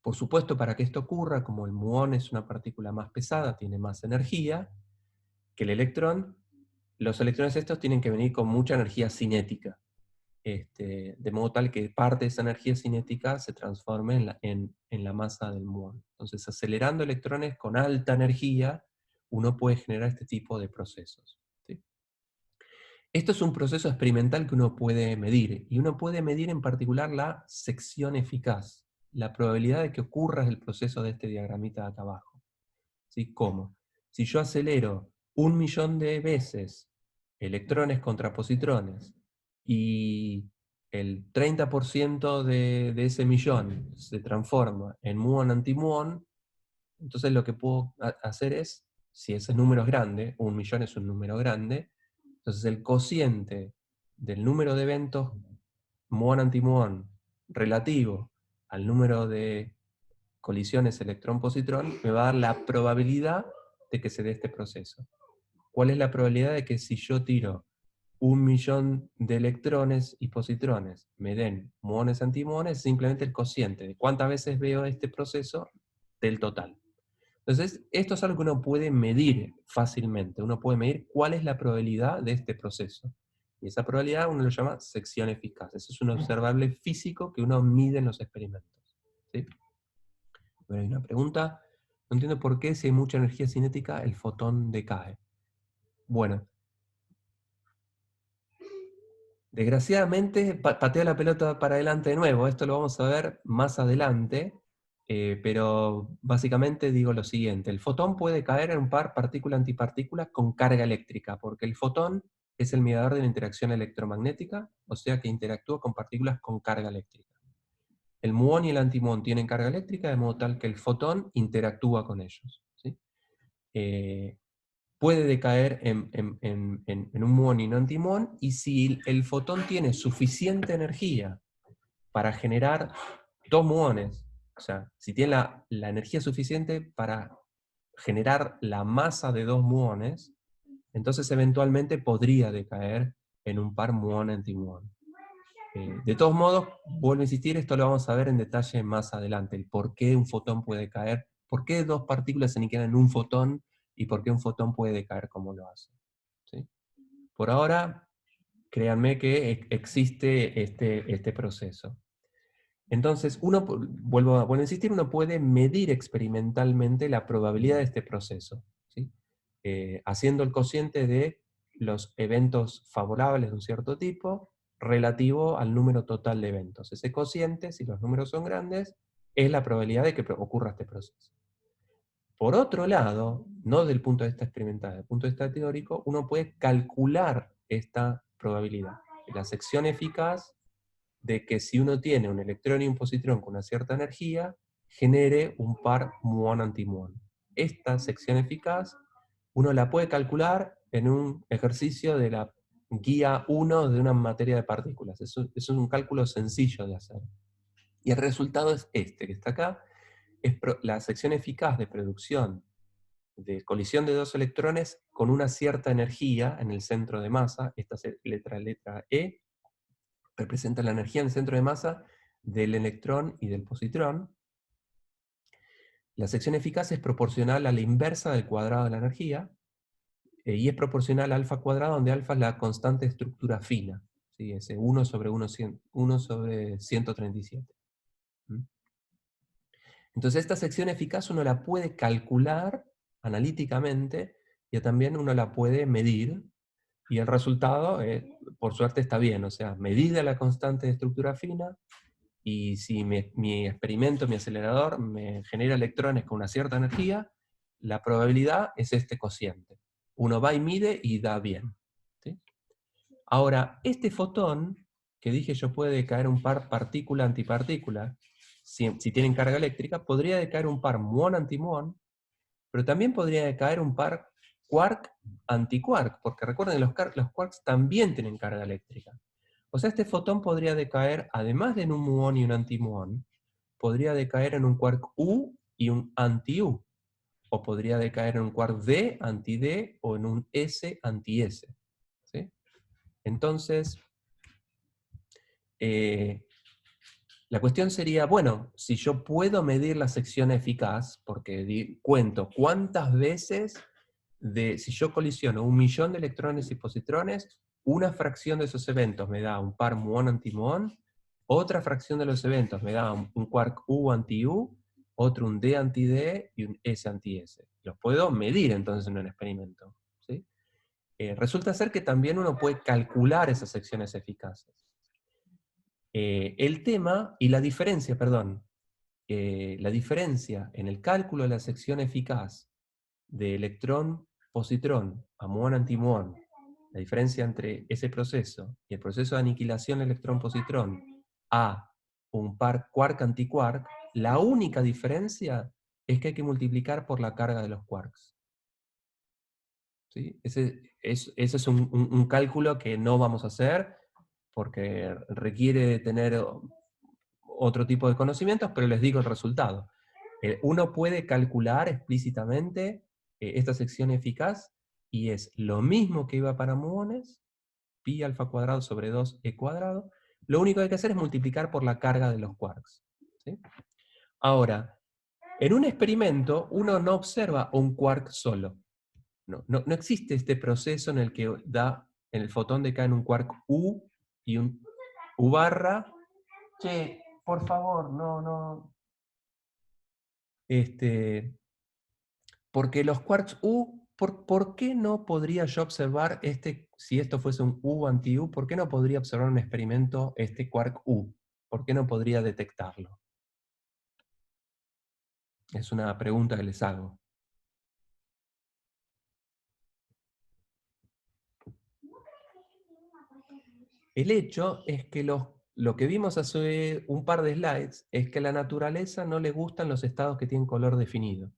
Por supuesto, para que esto ocurra, como el muón es una partícula más pesada, tiene más energía que el electrón, los electrones estos tienen que venir con mucha energía cinética, de modo tal que parte de esa energía cinética se transforme en la masa del muón. Entonces, acelerando electrones con alta energía, uno puede generar este tipo de procesos. ¿Sí? Esto es un proceso experimental que uno puede medir, y uno puede medir en particular la sección eficaz, la probabilidad de que ocurra el proceso de este diagramita de acá abajo. ¿Sí? ¿Cómo? Si yo acelero 1.000.000 de veces electrones contra positrones, y el 30% de ese millón se transforma en muón-antimuón, entonces lo que puedo hacer es, si ese número es grande, 1.000.000 es un número grande, entonces el cociente del número de eventos muón-antimuón relativo al número de colisiones electrón-positrón me va a dar la probabilidad de que se dé este proceso. ¿Cuál es la probabilidad de que si yo tiro 1.000.000 de electrones y positrones me den muones-antimuones? Simplemente el cociente de cuántas veces veo este proceso del total. Entonces, esto es algo que uno puede medir fácilmente. Uno puede medir cuál es la probabilidad de este proceso. Y esa probabilidad uno lo llama sección eficaz. Eso es un observable físico que uno mide en los experimentos. ¿Sí? Bueno, hay una pregunta. No entiendo por qué, si hay mucha energía cinética, el fotón decae. Bueno, desgraciadamente pateo la pelota para adelante de nuevo. Esto lo vamos a ver más adelante. Pero básicamente digo lo siguiente: el fotón puede caer en un par partícula-antipartícula con carga eléctrica, porque el fotón es el mediador de la interacción electromagnética, o sea que interactúa con partículas con carga eléctrica. El muón y el antimuón tienen carga eléctrica, de modo tal que el fotón interactúa con ellos. ¿Sí? Puede decaer en un muón y un antimuón, y si el fotón tiene suficiente energía para generar dos muones, o sea, si tiene la energía suficiente para generar la masa de dos muones, entonces eventualmente podría decaer en un par muón-antimuón. De todos modos, vuelvo a insistir, esto lo vamos a ver en detalle más adelante, el por qué un fotón puede caer, por qué dos partículas se aniquilan en un fotón, y por qué un fotón puede decaer como lo hace. ¿Sí? Por ahora, créanme que existe este proceso. Entonces, vuelvo a insistir, uno puede medir experimentalmente la probabilidad de este proceso, ¿sí? Haciendo el cociente de los eventos favorables de un cierto tipo relativo al número total de eventos. Ese cociente, si los números son grandes, es la probabilidad de que ocurra este proceso. Por otro lado, no desde el punto de vista experimental, desde el punto de vista teórico, uno puede calcular esta probabilidad. La sección eficaz de que si uno tiene un electrón y un positrón con una cierta energía, genere un par muón-antimuón. Esta sección eficaz uno la puede calcular en un ejercicio de la guía 1 de una materia de partículas. Es un cálculo sencillo de hacer. Y el resultado es este, que está acá. Es la sección eficaz de producción de colisión de dos electrones con una cierta energía en el centro de masa. Esta letra E representa la energía en el centro de masa del electrón y del positrón. La sección eficaz es proporcional a la inversa del cuadrado de la energía, y es proporcional a alfa cuadrado, donde alfa es la constante de estructura fina, ¿sí? Ese 1 sobre 1/137. ¿Mm? Entonces esta sección eficaz uno la puede calcular analíticamente, y también uno la puede medir, y el resultado, por suerte, está bien. O sea, medida la constante de estructura fina, y si mi experimento, mi acelerador, me genera electrones con una cierta energía, la probabilidad es este cociente. Uno va y mide y da bien. ¿Sí? Ahora, este fotón, que dije yo puede decaer un par partícula-antipartícula, si tienen carga eléctrica, podría decaer un par muón-antimuón, pero también podría decaer un par quark-antiquark, porque recuerden, los quarks también tienen carga eléctrica. O sea, este fotón podría decaer, además de en un muón y un antimuón, podría decaer en un quark U y un anti-U. o podría decaer en un quark D anti-D o en un S anti-S. ¿Sí? Entonces, la cuestión sería, bueno, si yo puedo medir la sección eficaz, porque cuento cuántas veces, si yo colisiono 1.000.000 de electrones y positrones, una fracción de esos eventos me da un par muón-antimuón, otra fracción de los eventos me da un quark U anti-U, otro un D anti-D y un S anti-S. Los puedo medir entonces en un experimento. ¿Sí? Resulta ser que también uno puede calcular esas secciones eficaces. El tema y la diferencia, perdón, la diferencia en el cálculo de la sección eficaz de electrón-positrón a muón-antimuón, la diferencia entre ese proceso y el proceso de aniquilación electrón-positrón a un par quark-antiquark, la única diferencia es que hay que multiplicar por la carga de los quarks. ¿Sí? Ese es un cálculo que no vamos a hacer porque requiere tener otro tipo de conocimientos, pero les digo el resultado. Uno puede calcular explícitamente esta sección eficaz y es lo mismo que iba para muones, pi alfa cuadrado sobre 2e cuadrado. Lo único que hay que hacer es multiplicar por la carga de los quarks. ¿Sí? Ahora, en un experimento uno no observa un quark solo. No existe este proceso en el que en el fotón decae en un quark U y un U barra. Che, por favor, no. Porque los quarks U, ¿por qué no podría yo observar si esto fuese un U anti-U, por qué no podría observar en un experimento este quark U? ¿Por qué no podría detectarlo? Es una pregunta que les hago. El hecho es que lo que vimos hace un par de slides es que a la naturaleza no le gustan los estados que tienen color definido.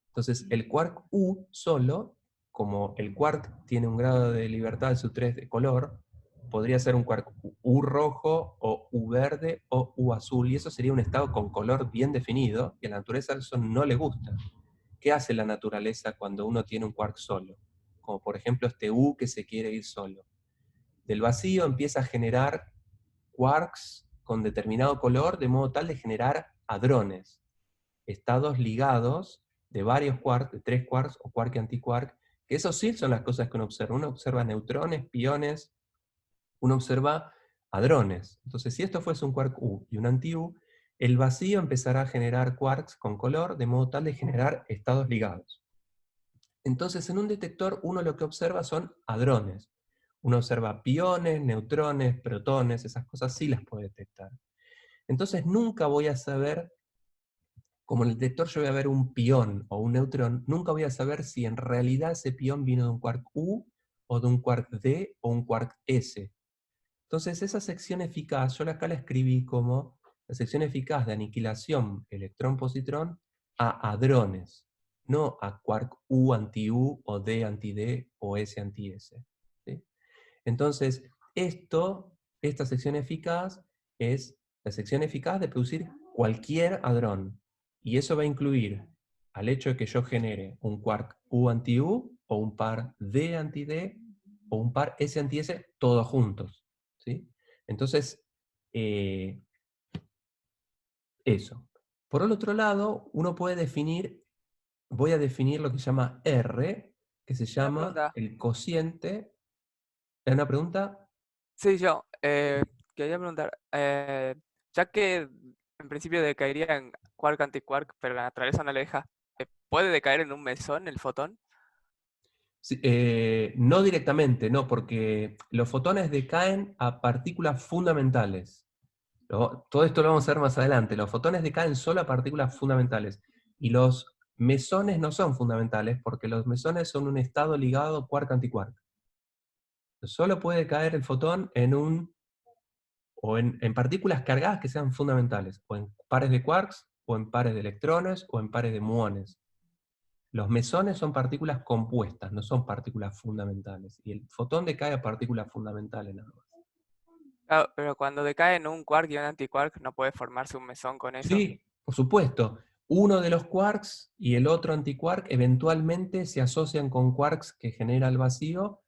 Entonces, el quark U solo, como el quark tiene un grado de libertad de su 3 de color, podría ser un quark U rojo, o U verde, o U azul, y eso sería un estado con color bien definido, y a la naturaleza eso no le gusta. ¿Qué hace la naturaleza cuando uno tiene un quark solo? Como por ejemplo este U que se quiere ir solo. Del vacío empieza a generar quarks con determinado color, de modo tal de generar hadrones, estados ligados de varios quarks, de 3 quarks o quark y antiquark, que esos sí son las cosas que uno observa. Uno observa neutrones, piones, uno observa hadrones. Entonces, si esto fuese un quark U y un anti-U, el vacío empezará a generar quarks con color, de modo tal de generar estados ligados. Entonces, en un detector, uno lo que observa son hadrones. Uno observa piones, neutrones, protones, esas cosas sí las puede detectar. Entonces, nunca voy a saber, como en el detector yo voy a ver un pión o un neutrón, nunca voy a saber si en realidad ese pión vino de un quark U, o de un quark D, o un quark S. Entonces, esa sección eficaz, yo acá la escribí como la sección eficaz de aniquilación electrón-positrón a hadrones, no a quark U anti-U, o D anti-D, o S anti-S. ¿Sí? Entonces, esta sección eficaz es la sección eficaz de producir cualquier hadrón. Y eso va a incluir al hecho de que yo genere un quark U anti-U, o un par D anti-D, o un par S anti-S, todos juntos. ¿Sí? Entonces, eso. Por el otro lado, uno puede definir, voy a definir lo que se llama R, que se Una llama pregunta. el cociente. ¿Es una pregunta? Sí, yo quería preguntar, ya que en principio decaería en quark antiquark, pero la naturaleza no le deja, ¿puede decaer en un mesón el fotón? Sí, no directamente, no, porque los fotones decaen a partículas fundamentales. Todo esto lo vamos a ver más adelante. Los fotones decaen solo a partículas fundamentales. Y los mesones no son fundamentales, porque los mesones son un estado ligado quark-antiquark. Solo puede caer el fotón en partículas cargadas que sean fundamentales, o en pares de quarks, o en pares de electrones, o en pares de muones. Los mesones son partículas compuestas, no son partículas fundamentales. Y el fotón decae a partículas fundamentales nada más. Claro, pero cuando decae en un quark y un antiquark, ¿no puede formarse un mesón con eso? Sí, por supuesto. uno de los quarks y el otro antiquark eventualmente se asocian con quarks que genera el vacío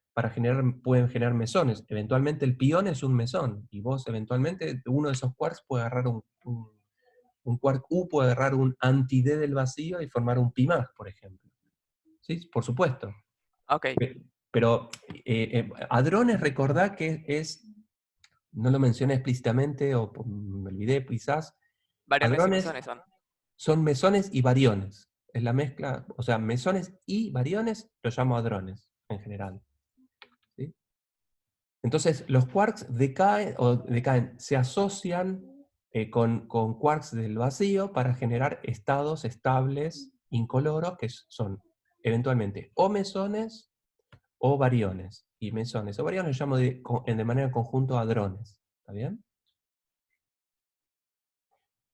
pueden generar mesones. Eventualmente el pión es un mesón, y vos eventualmente, uno de esos quarks puede agarrar un quark U, puede agarrar un anti-D del vacío y formar un pi más, por ejemplo. ¿Sí? Por supuesto. Ok, Pero hadrones, recordá que no lo mencioné explícitamente, o me olvidé quizás, variones y hadrones mesones son. son mesones y variones. Es la mezcla, o sea, mesones y variones los llamo hadrones, en general. ¿Sí? Entonces, los quarks decaen, se asocian con quarks del vacío para generar estados estables, incoloros, que son eventualmente o mesones o variones. Y mesones o variones los llamo de manera conjunto hadrones. ¿Está bien?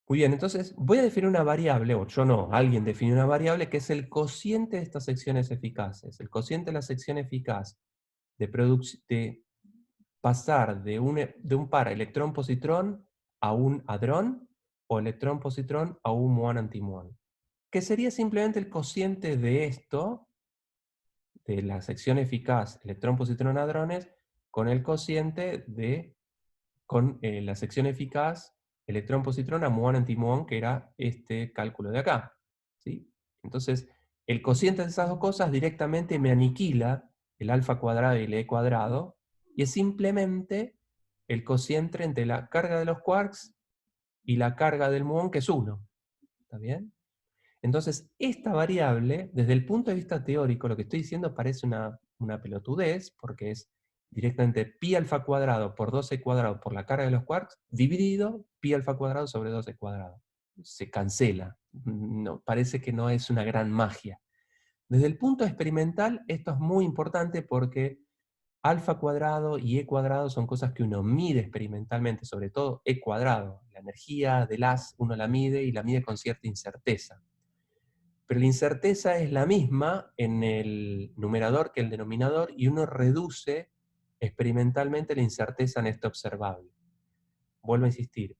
Muy bien, entonces voy a definir una variable, o yo no, alguien define una variable que es el cociente de estas secciones eficaces. El cociente de la sección eficaz de pasar de un par electrón-positrón a un hadrón, o electrón-positrón a un muón-antimuón. Que sería simplemente el cociente de esto, de la sección eficaz electrón-positrón-hadrones, con el cociente con la sección eficaz electrón-positrón a muón-antimuón, que era este cálculo de acá. ¿Sí? Entonces, el cociente de esas dos cosas directamente me aniquila el alfa cuadrado y el e cuadrado, y es simplemente el cociente entre la carga de los quarks y la carga del muón, que es 1. ¿Está bien? Entonces, esta variable, desde el punto de vista teórico, lo que estoy diciendo parece una pelotudez, porque es directamente pi alfa cuadrado por 2e cuadrado por la carga de los quarks, dividido pi alfa cuadrado sobre 2e cuadrado. Se cancela. No, parece que no es una gran magia. Desde el punto experimental, esto es muy importante porque alfa cuadrado y e cuadrado son cosas que uno mide experimentalmente, sobre todo e cuadrado. La energía del haz uno la mide, y la mide con cierta incerteza. Pero la incerteza es la misma en el numerador que el denominador, y uno reduce experimentalmente la incerteza en este observable. Vuelvo a insistir.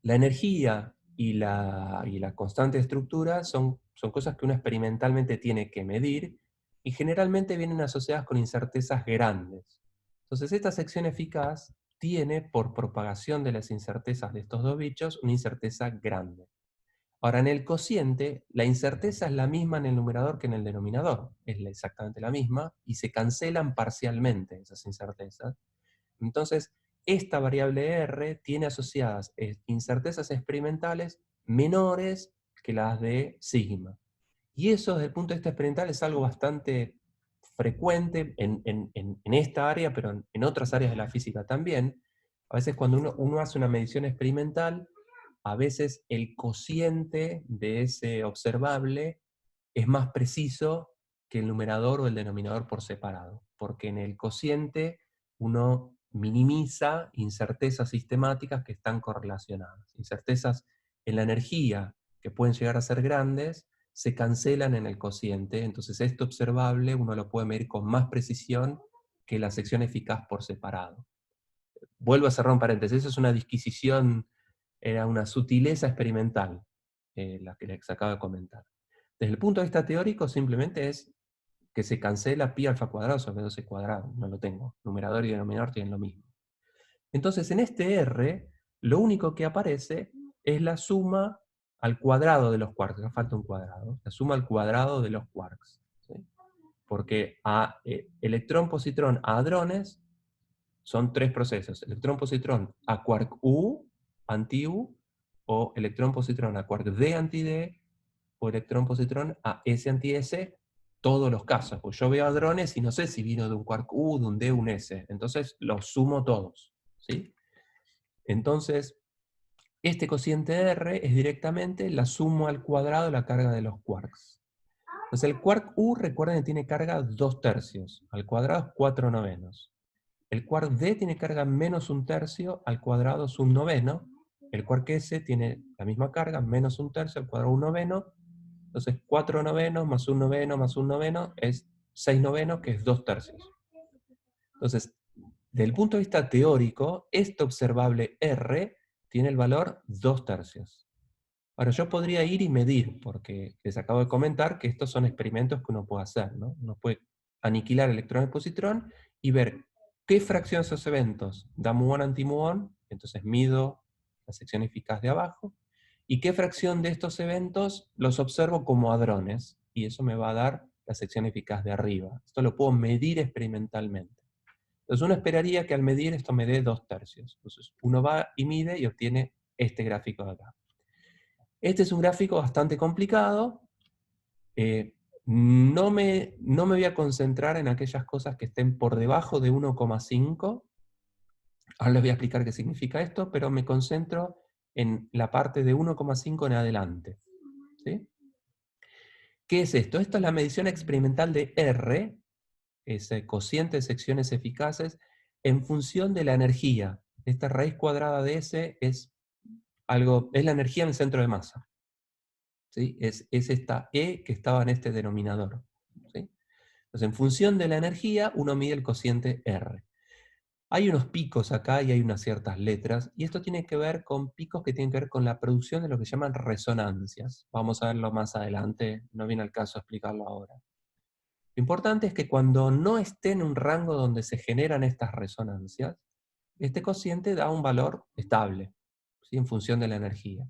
La energía y la constante de estructura son cosas que uno experimentalmente tiene que medir, y generalmente vienen asociadas con incertezas grandes. Entonces, esta sección eficaz tiene, por propagación de las incertezas de estos dos bichos, una incerteza grande. Ahora, en el cociente, la incerteza es la misma en el numerador que en el denominador. Es exactamente la misma, y se cancelan parcialmente esas incertezas. Entonces, esta variable R tiene asociadas incertezas experimentales menores que las de sigma. Y eso, desde el punto de vista experimental, es algo bastante frecuente en esta área, pero en otras áreas de la física también. A veces cuando uno hace una medición experimental, a veces el cociente de ese observable es más preciso que el numerador o el denominador por separado, porque en el cociente uno minimiza incertezas sistemáticas que están correlacionadas. Incertezas en la energía, que pueden llegar a ser grandes, se cancelan en el cociente. Entonces este observable uno lo puede medir con más precisión que la sección eficaz por separado. Vuelvo a cerrar un paréntesis, eso es una disquisición, era una sutileza experimental, la que les acabo de comentar. Desde el punto de vista teórico, simplemente es que se cancela pi alfa cuadrado sobre 12 cuadrado, no lo tengo. Numerador y denominador tienen lo mismo. Entonces, en este R, lo único que aparece es la suma al cuadrado de los quarks, acá falta un cuadrado, la suma al cuadrado de los quarks. ¿Sí? Porque a electrón-positrón a hadrones son tres procesos: electrón-positrón a quark U, anti-U, o electrón-positrón a quark D, anti-D, o electrón-positrón a S, anti-S, todos los casos. Pues yo veo hadrones y no sé si vino de un quark U, de un D, un S. Entonces los sumo todos. ¿Sí? Entonces, este cociente R es directamente la suma al cuadrado de la carga de los quarks. Entonces el quark U, recuerden que tiene carga 2/3, al cuadrado es 4/9. El quark D tiene carga menos 1/3, al cuadrado es 1/9. El quark S tiene la misma carga, menos 1/3, al cuadrado 1/9. Entonces 4/9 más 1/9 más 1/9 es 6/9, que es 2/3. Entonces, desde el punto de vista teórico, este observable R tiene el valor 2/3. Ahora, yo podría ir y medir, porque les acabo de comentar que estos son experimentos que uno puede hacer, ¿no? Uno puede aniquilar electrón-positrón y ver qué fracción de esos eventos da muón antimuón, entonces mido la sección eficaz de abajo, y qué fracción de estos eventos los observo como hadrones, y eso me va a dar la sección eficaz de arriba. Esto lo puedo medir experimentalmente. Entonces uno esperaría que al medir esto me dé 2/3. Entonces uno va y mide y obtiene este gráfico de acá. Este es un gráfico bastante complicado. No me voy a concentrar en aquellas cosas que estén por debajo de 1,5. Ahora les voy a explicar qué significa esto, pero me concentro en la parte de 1,5 en adelante. ¿Sí? ¿Qué es esto? Esto es la medición experimental de R, ese cociente de secciones eficaces, en función de la energía. Esta raíz cuadrada de S es la energía en el centro de masa. ¿Sí? Es esta E que estaba en este denominador. ¿Sí? Entonces, en función de la energía, uno mide el cociente R. Hay unos picos acá y hay unas ciertas letras, y esto tiene que ver con picos que tienen que ver con la producción de lo que se llaman resonancias. Vamos a verlo más adelante, no viene al caso explicarlo ahora. Lo importante es que cuando no esté en un rango donde se generan estas resonancias, este cociente da un valor estable, ¿sí? En función de la energía.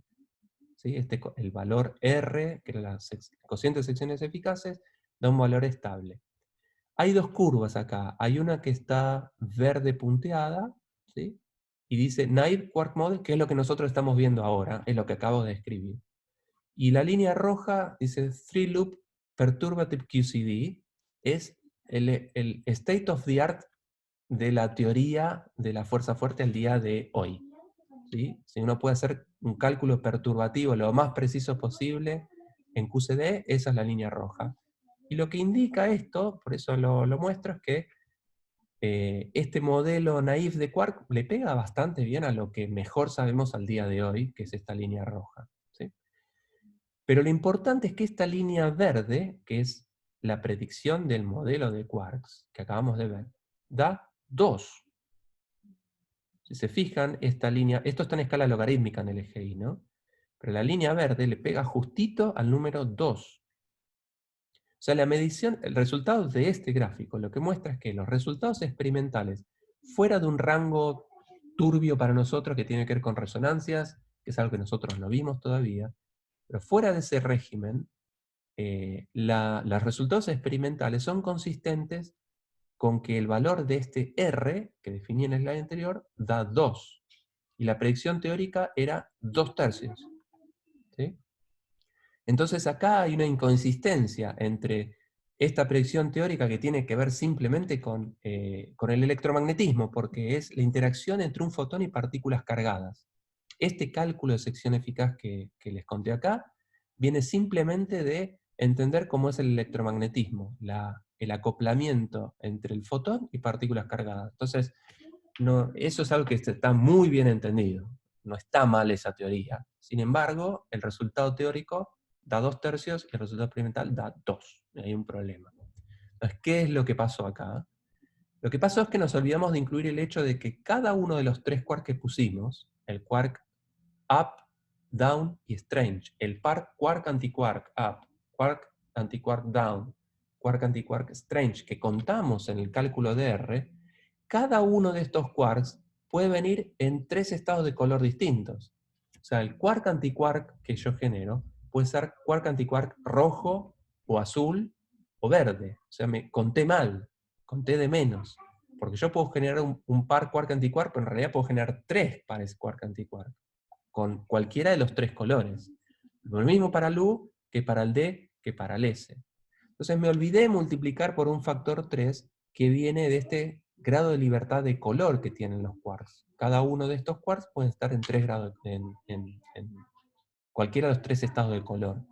¿Sí? El valor R, que es el cociente de secciones eficaces, da un valor estable. Hay dos curvas acá. Hay una que está verde punteada, ¿sí? Y dice Naive Quark Model, que es lo que nosotros estamos viendo ahora, es lo que acabo de escribir. Y la línea roja dice 3-loop Perturbative QCD, es el state of the art de la teoría de la fuerza fuerte al día de hoy. ¿Sí? Si uno puede hacer un cálculo perturbativo lo más preciso posible en QCD, esa es la línea roja. Y lo que indica esto, por eso lo muestro, es que este modelo naive de Quark le pega bastante bien a lo que mejor sabemos al día de hoy, que es esta línea roja. ¿Sí? Pero lo importante es que esta línea verde, que es la predicción del modelo de quarks que acabamos de ver, da 2. Si se fijan, esta línea, esto está en escala logarítmica en el eje Y, ¿no? Pero la línea verde le pega justito al número 2. O sea, la medición, el resultado de este gráfico, lo que muestra es que los resultados experimentales, fuera de un rango turbio para nosotros que tiene que ver con resonancias, que es algo que nosotros no vimos todavía, pero fuera de ese régimen, los resultados experimentales son consistentes con que el valor de este R, que definí en el slide anterior, da 2. Y la predicción teórica era 2/3. ¿Sí? Entonces acá hay una inconsistencia entre esta predicción teórica que tiene que ver simplemente con el electromagnetismo, porque es la interacción entre un fotón y partículas cargadas. Este cálculo de sección eficaz que les conté acá viene simplemente de entender cómo es el electromagnetismo, el acoplamiento entre el fotón y partículas cargadas. Entonces, eso es algo que está muy bien entendido. No está mal esa teoría. Sin embargo, el resultado teórico da 2/3 y el resultado experimental da 2. Hay un problema. Entonces, ¿qué es lo que pasó acá? Lo que pasó es que nos olvidamos de incluir el hecho de que cada uno de los 3 quarks que pusimos, el quark up, down y strange, el quark antiquark up, quark antiquark down, quark antiquark strange, que contamos en el cálculo de R, cada uno de estos quarks puede venir en 3 estados de color distintos. O sea, el quark antiquark que yo genero puede ser quark antiquark rojo o azul o verde. O sea, me conté mal, conté de menos. Porque yo puedo generar un par quark antiquark, pero en realidad puedo generar 3 pares quark antiquark, con cualquiera de los 3 colores. Lo mismo para el U que para el D que para el S. Entonces me olvidé de multiplicar por un factor 3 que viene de este grado de libertad de color que tienen los quarks. Cada uno de estos quarks puede estar en 3 grados, en cualquiera de los 3 estados de color.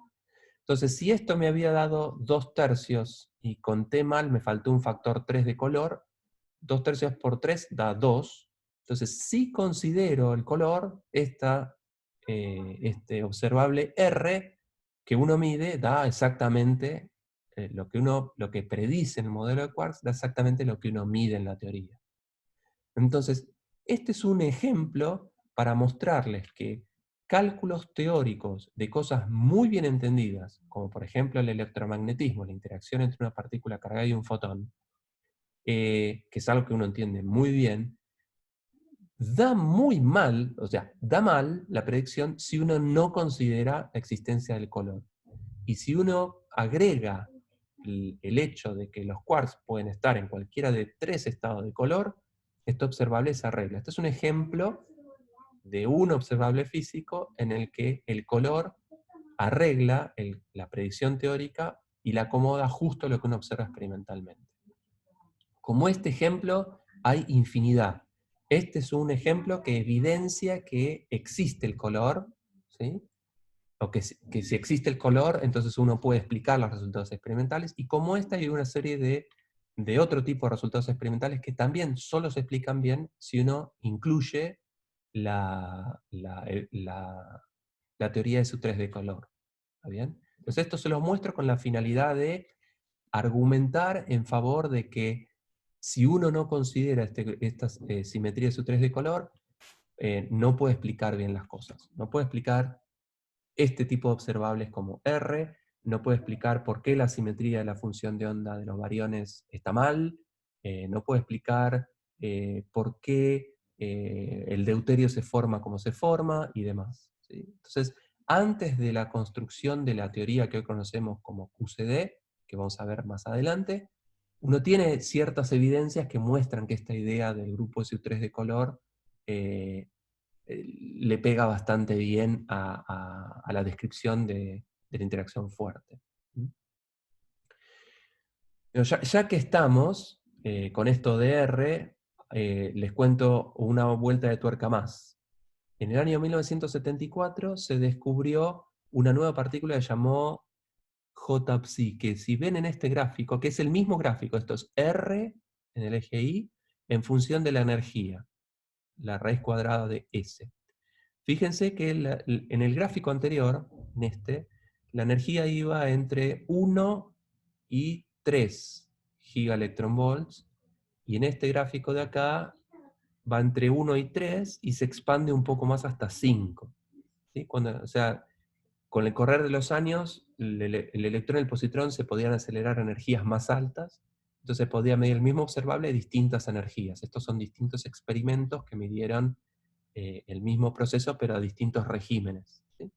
Entonces, si esto me había dado 2/3 y conté mal, me faltó un factor 3 de color, 2/3 por 3 da 2. Entonces, si considero el color, este observable R que uno mide da exactamente lo que predice en el modelo de quarks, da exactamente lo que uno mide en la teoría. Entonces, este es un ejemplo para mostrarles que cálculos teóricos de cosas muy bien entendidas, como por ejemplo el electromagnetismo, la interacción entre una partícula cargada y un fotón, que es algo que uno entiende muy bien, da muy mal, o sea, da mal la predicción si uno no considera la existencia del color. Y si uno agrega el hecho de que los quarks pueden estar en cualquiera de 3 estados de color, esto observable se arregla. Este es un ejemplo de un observable físico en el que el color arregla la predicción teórica y la acomoda justo a lo que uno observa experimentalmente. Como este ejemplo, hay infinidad. Este es un ejemplo que evidencia que existe el color, ¿sí? O que si existe el color, entonces uno puede explicar los resultados experimentales, y como esta hay una serie de otro tipo de resultados experimentales que también solo se explican bien si uno incluye la teoría de Suttres de color. ¿Está bien? Entonces esto se lo muestro con la finalidad de argumentar en favor de que si uno no considera estas simetrías de Suttres de color, no puede explicar bien las cosas. No puede explicar este tipo de observables como R, no puede explicar por qué la simetría de la función de onda de los bariones está mal, no puede explicar por qué el deuterio se forma como se forma y demás, ¿sí? Entonces, antes de la construcción de la teoría que hoy conocemos como QCD, que vamos a ver más adelante, uno tiene ciertas evidencias que muestran que esta idea del grupo SU3 de color le pega bastante bien a la descripción de la interacción fuerte. Pero ya que estamos con esto de R, les cuento una vuelta de tuerca más. En el año 1974 se descubrió una nueva partícula que se llamó J-psi, que si ven en este gráfico, que es el mismo gráfico, esto es R en el eje Y, en función de la energía, la raíz cuadrada de S. Fíjense que en el gráfico anterior, en este, la energía iba entre 1 y 3 gigaelectronvolts, y en este gráfico de acá va entre 1 y 3 y se expande un poco más hasta 5. ¿Sí? O sea, con el correr de los años, el electrón y el positrón se podían acelerar a energías más altas, entonces podía medir el mismo observable a distintas energías. Estos son distintos experimentos que midieron el mismo proceso, pero a distintos regímenes, ¿sí?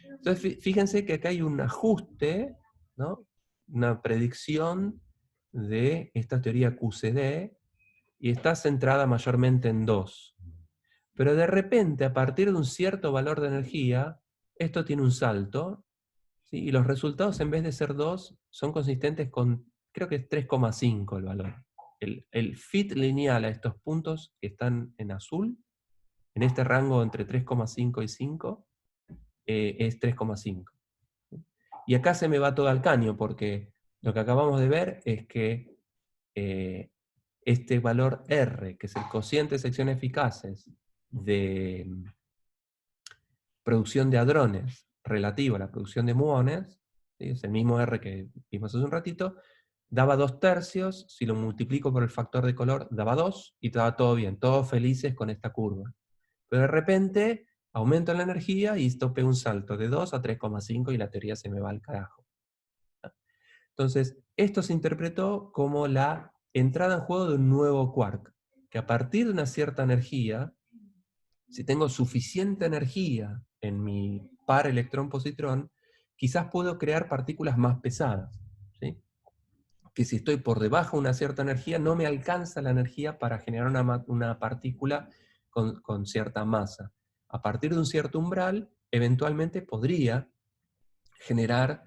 Entonces, fíjense que acá hay un ajuste, ¿no? Una predicción de esta teoría QCD, y está centrada mayormente en 2. Pero de repente, a partir de un cierto valor de energía, esto tiene un salto, ¿sí? Y los resultados, en vez de ser 2, son consistentes con, creo que es 3,5 el valor. El fit lineal a estos puntos que están en azul, en este rango entre 3,5 y 5, es 3,5. Y acá se me va todo al caño, porque lo que acabamos de ver es que este valor R, que es el cociente de secciones eficaces de producción de hadrones relativo a la producción de muones, ¿sí? Es el mismo R que vimos hace un ratito, daba 2/3, si lo multiplico por el factor de color, daba 2, y estaba todo bien, todos felices con esta curva. Pero de repente aumenta la energía y esto pega un salto de 2 a 3,5 y la teoría se me va al carajo. Entonces, esto se interpretó como la entrada en juego de un nuevo quark, que a partir de una cierta energía, si tengo suficiente energía en mi par electrón-positrón, quizás puedo crear partículas más pesadas, ¿sí? Que si estoy por debajo de una cierta energía, no me alcanza la energía para generar una partícula con cierta masa. A partir de un cierto umbral, eventualmente podría generar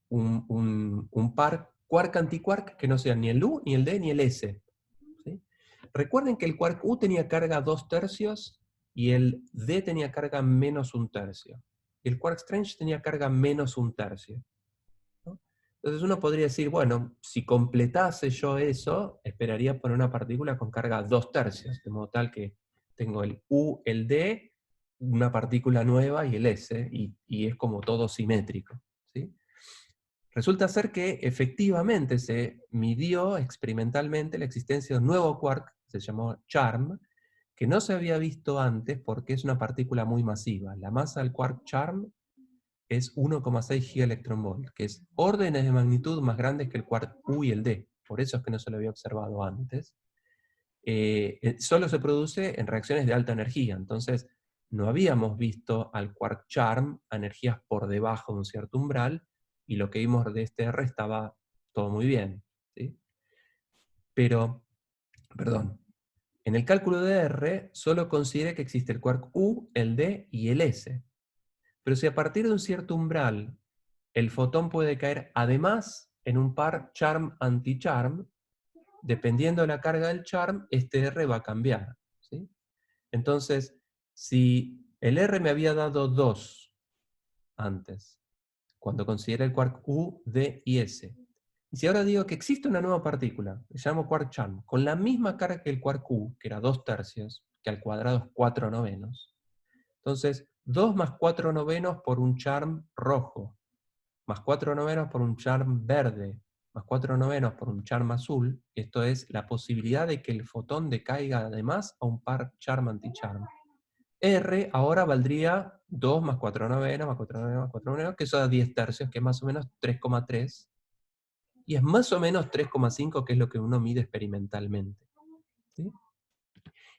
un par quark-antiquark que no sea ni el U, ni el D, ni el S. ¿Sí? Recuerden que el quark U tenía carga 2/3 y el D tenía carga menos 1/3. Y el quark strange tenía carga menos 1/3. ¿No? Entonces uno podría decir, bueno, si completase yo eso, esperaría poner una partícula con carga 2/3, de modo tal que tengo el U, el D, una partícula nueva y el S, y es como todo simétrico, ¿sí? Resulta ser que efectivamente se midió experimentalmente la existencia de un nuevo quark, se llamó CHARM, que no se había visto antes porque es una partícula muy masiva. La masa del quark charm es 1,6 gigaelectronvolt, que es órdenes de magnitud más grandes que el quark U y el D. Por eso es que no se lo había observado antes. Solo se produce en reacciones de alta energía, entonces no habíamos visto al quark charm a energías por debajo de un cierto umbral, y lo que vimos de este R estaba todo muy bien, ¿sí? Pero, perdón, en el cálculo de R solo considere que existe el quark U, el D y el S. Pero si a partir de un cierto umbral el fotón puede caer además en un par charm-anticharm, dependiendo de la carga del charm, este R va a cambiar, ¿sí? Entonces, si el R me había dado 2 antes, cuando consideré el quark U, D y S, y si ahora digo que existe una nueva partícula, que llamo quark charm, con la misma carga que el quark U, que era 2/3, que al cuadrado es 4/9, entonces 2 más 4/9 por un charm rojo, más 4/9 por un charm verde, más 4/9 por un charm azul, esto es la posibilidad de que el fotón decaiga además a un par charm-anticharm. R ahora valdría 2 más 4/9 más 4/9 más 4/9, que eso da 10/3, que es más o menos 3,3, y es más o menos 3,5, que es lo que uno mide experimentalmente, ¿sí?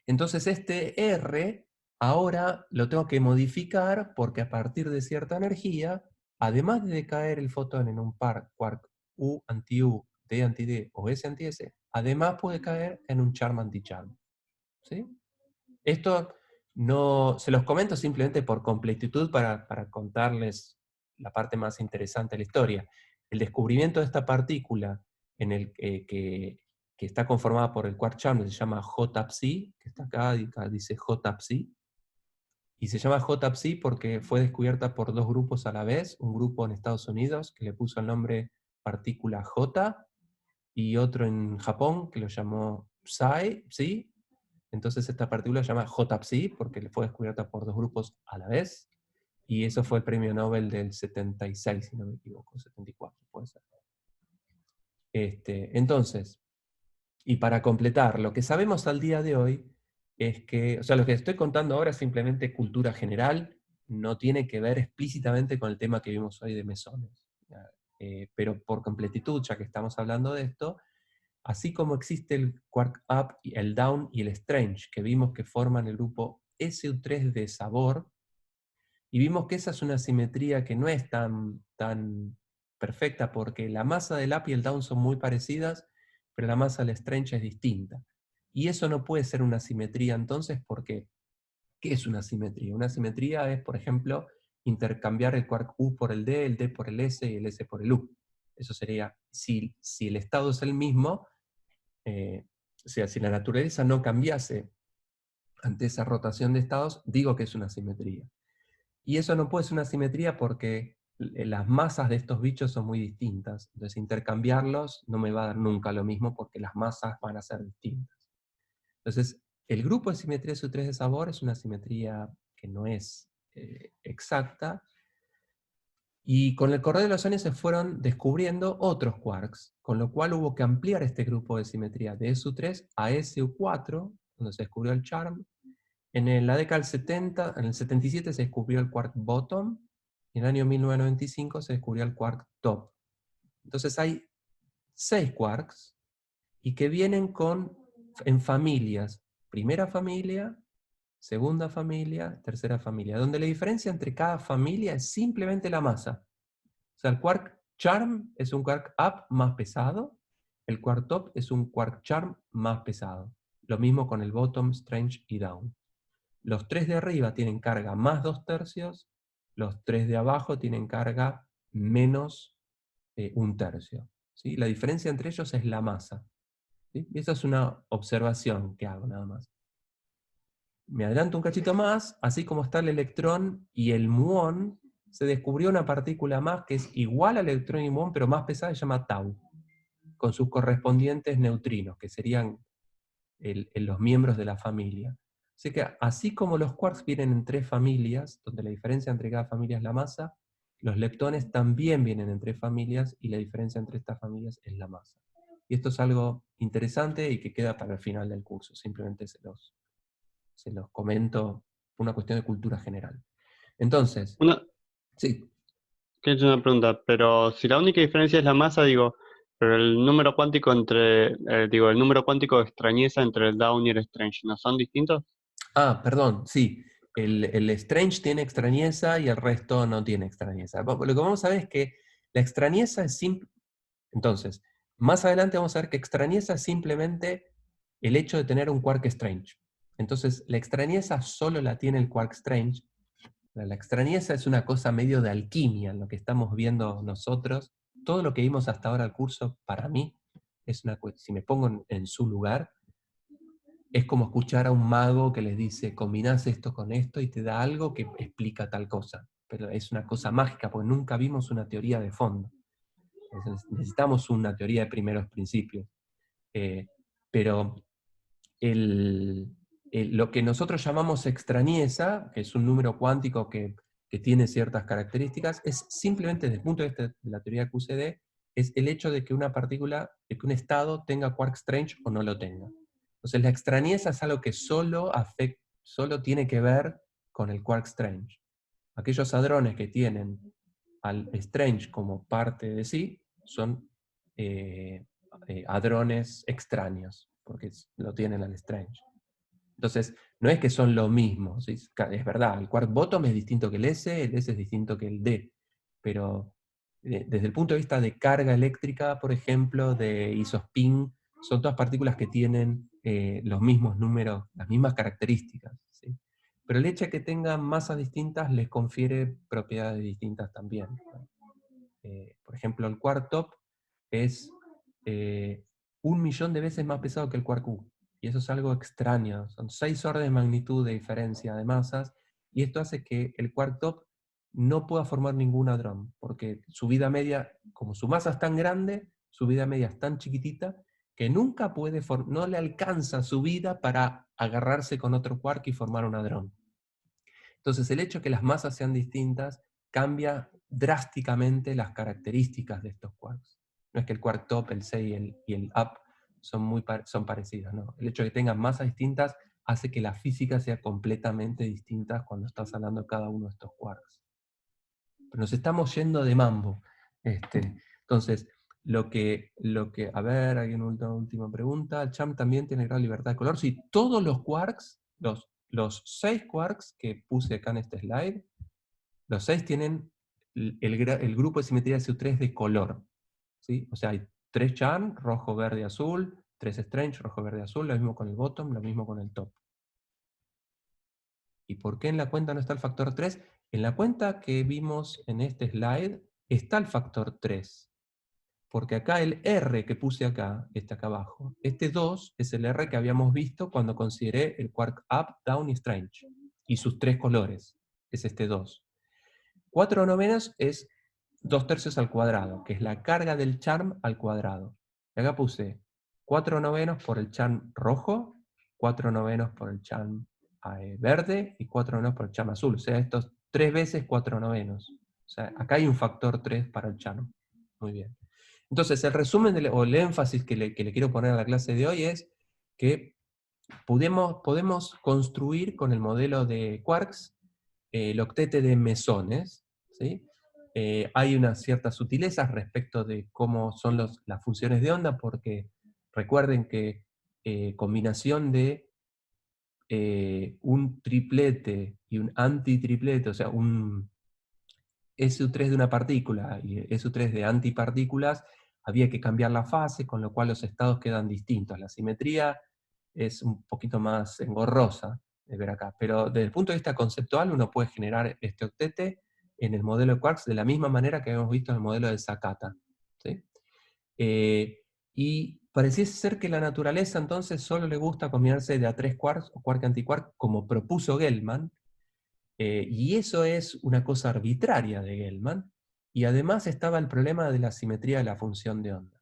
Entonces este R ahora lo tengo que modificar porque a partir de cierta energía, además de decaer el fotón en un par quark U anti-U, D anti-D o S anti-S, además puede caer en un charm anti-charm, ¿sí? Esto no, se los comento simplemente por completitud para contarles la parte más interesante de la historia. El descubrimiento de esta partícula en el que está conformada por el quark charm, se llama J-Psi, que está acá dice J-Psi, y se llama J-Psi porque fue descubierta por 2 grupos a la vez, un grupo en Estados Unidos que le puso el nombre partícula J, y otro en Japón que lo llamó Psi. Entonces esta partícula se llama J-Psi porque fue descubierta por 2 grupos a la vez, y eso fue el premio Nobel del 76, si no me equivoco, 74 puede ser. Entonces, y para completar, lo que sabemos al día de hoy es que, o sea, lo que estoy contando ahora es simplemente cultura general, no tiene que ver explícitamente con el tema que vimos hoy de mesones. Pero por completitud, ya que estamos hablando de esto, así como existe el quark up, el down y el strange, que vimos que forman el grupo SU3 de sabor, y vimos que esa es una simetría que no es tan perfecta porque la masa del up y el down son muy parecidas, pero la masa del strange es distinta. Y eso no puede ser una simetría entonces, porque ¿qué es una simetría? Una simetría es, por ejemplo, intercambiar el quark U por el D por el S y el S por el U. Eso sería, si el estado es el mismo, o sea, si la naturaleza no cambiase ante esa rotación de estados, digo que es una simetría. Y eso no puede ser una simetría porque las masas de estos bichos son muy distintas. Entonces intercambiarlos no me va a dar nunca lo mismo porque las masas van a ser distintas. Entonces, el grupo de simetría SU3 de sabor es una simetría que no es exacta, y con el correr de los años se fueron descubriendo otros quarks, con lo cual hubo que ampliar este grupo de simetría de SU3 a SU4, donde se descubrió el charm. En la década del 70, en el 77 se descubrió el quark bottom, y en el año 1995 se descubrió el quark top. Entonces hay 6 quarks, y que vienen en familias. Primera familia, segunda familia, tercera familia, donde la diferencia entre cada familia es simplemente la masa. O sea, el quark charm es un quark up más pesado, el quark top es un quark charm más pesado. Lo mismo con el bottom, strange y down. Los 3 de arriba tienen carga más 2/3, los 3 de abajo tienen carga menos 1/3. ¿Sí? La diferencia entre ellos es la masa. ¿Sí? Y esa es una observación que hago nada más. Me adelanto un cachito más, así como está el electrón y el muón, se descubrió una partícula más que es igual al electrón y muón, pero más pesada, se llama tau, con sus correspondientes neutrinos, que serían los miembros de la familia. Así que así como los quarks vienen en 3 familias, donde la diferencia entre cada familia es la masa, los leptones también vienen en 3 familias, y la diferencia entre estas familias es la masa. Y esto es algo interesante y que queda para el final del curso, simplemente se se los comento por una cuestión de cultura general. Entonces, Una, sí. que es una pregunta, pero si la única diferencia es la masa, digo, pero el número cuántico el número cuántico de extrañeza entre el Down y el Strange, ¿no son distintos? Ah, perdón, sí. El Strange tiene extrañeza y el resto no tiene extrañeza. Lo que vamos a ver es que la extrañeza es simple. Entonces, más adelante vamos a ver que extrañeza es simplemente el hecho de tener un quark strange. Entonces, la extrañeza solo la tiene el quark strange. La extrañeza es una cosa medio de alquimia, en lo que estamos viendo nosotros. Todo lo que vimos hasta ahora al curso, para mí, es si me pongo en su lugar, es como escuchar a un mago que les dice, combinás esto con esto y te da algo que explica tal cosa. Pero es una cosa mágica, porque nunca vimos una teoría de fondo. Entonces, necesitamos una teoría de primeros principios. Pero lo que nosotros llamamos extrañeza, que es un número cuántico que tiene ciertas características, es simplemente desde el punto de vista de la teoría QCD, es el hecho de que una partícula, de que un estado tenga quark strange o no lo tenga. Entonces la extrañeza es algo que solo tiene que ver con el quark strange. Aquellos hadrones que tienen al strange como parte de sí son hadrones extraños, porque lo tienen al strange. Entonces, no es que son lo mismo, ¿sí? Es verdad, el quark bottom es distinto que el S es distinto que el D, pero desde el punto de vista de carga eléctrica, por ejemplo, de isospin, son todas partículas que tienen los mismos números, las mismas características, ¿sí? Pero el hecho de que tengan masas distintas les confiere propiedades distintas también. Por ejemplo, el quark top es 1.000.000 de veces más pesado que el quark U. Y eso es algo extraño. Son 6 órdenes de magnitud de diferencia de masas. Y esto hace que el quark top no pueda formar ningún hadrón. Porque su vida media, como su masa es tan grande, su vida media es tan chiquitita, que nunca no le alcanza su vida para agarrarse con otro quark y formar un hadrón. Entonces, el hecho de que las masas sean distintas cambia drásticamente las características de estos quarks. No es que el quark top, el C y el up son parecidos, no. El hecho de que tengan masas distintas hace que la física sea completamente distinta cuando estás hablando de cada uno de estos quarks. Pero nos estamos yendo de mambo. Entonces, a ver, hay una última pregunta. ¿Cham también tiene gran libertad de color? Sí, todos los quarks, los 6 quarks que puse acá en este slide, los 6 tienen el grupo de simetría de SU3 de color. ¿Sí? O sea, hay 3 Chan, rojo, verde, azul, 3 Strange, rojo, verde, azul, lo mismo con el bottom, lo mismo con el top. ¿Y por qué en la cuenta no está el factor 3? En la cuenta que vimos en este slide está el factor 3. Porque acá el R que puse acá, acá abajo, este 2 es el R que habíamos visto cuando consideré el quark up, down y strange. Y sus 3 colores, es este 2. 4/9 es 2/3 al cuadrado, que es la carga del charm al cuadrado. Y acá puse 4/9 por el charm rojo, 4/9 por el charm verde y 4/9 por el charm azul. O sea, estos 3 veces 4/9. O sea, acá hay un factor 3 para el charm. Muy bien. Entonces, el resumen o el énfasis que le quiero poner a la clase de hoy es que podemos construir con el modelo de quarks el octete de mesones, ¿sí? Hay unas ciertas sutilezas respecto de cómo son las funciones de onda, porque recuerden que combinación de un triplete y un antitriplete, o sea, un SU3 de una partícula y SU3 de antipartículas, había que cambiar la fase, con lo cual los estados quedan distintos. La simetría es un poquito más engorrosa de ver acá, pero desde el punto de vista conceptual uno puede generar este octete en el modelo de quarks de la misma manera que habíamos visto en el modelo de Sakata. ¿Sí? Y pareciese ser que la naturaleza entonces solo le gusta combinarse de a 3 quarks o quark antiquark como propuso Gell-Mann, y eso es una cosa arbitraria de Gell-Mann, y además estaba el problema de la simetría de la función de onda.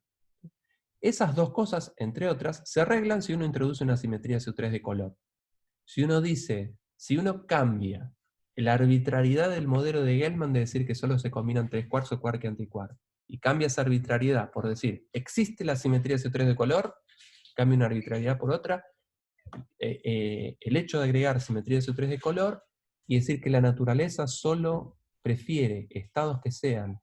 Esas dos cosas, entre otras, se arreglan si uno introduce una simetría SU3 de color. Si uno cambia la arbitrariedad del modelo de Gell-Mann de decir que solo se combinan 3 quarks o quark y antiquark, y cambia esa arbitrariedad por decir, existe la simetría SU3 de color, cambia una arbitrariedad por otra, el hecho de agregar simetría de SU3 de color y decir que la naturaleza solo prefiere estados que sean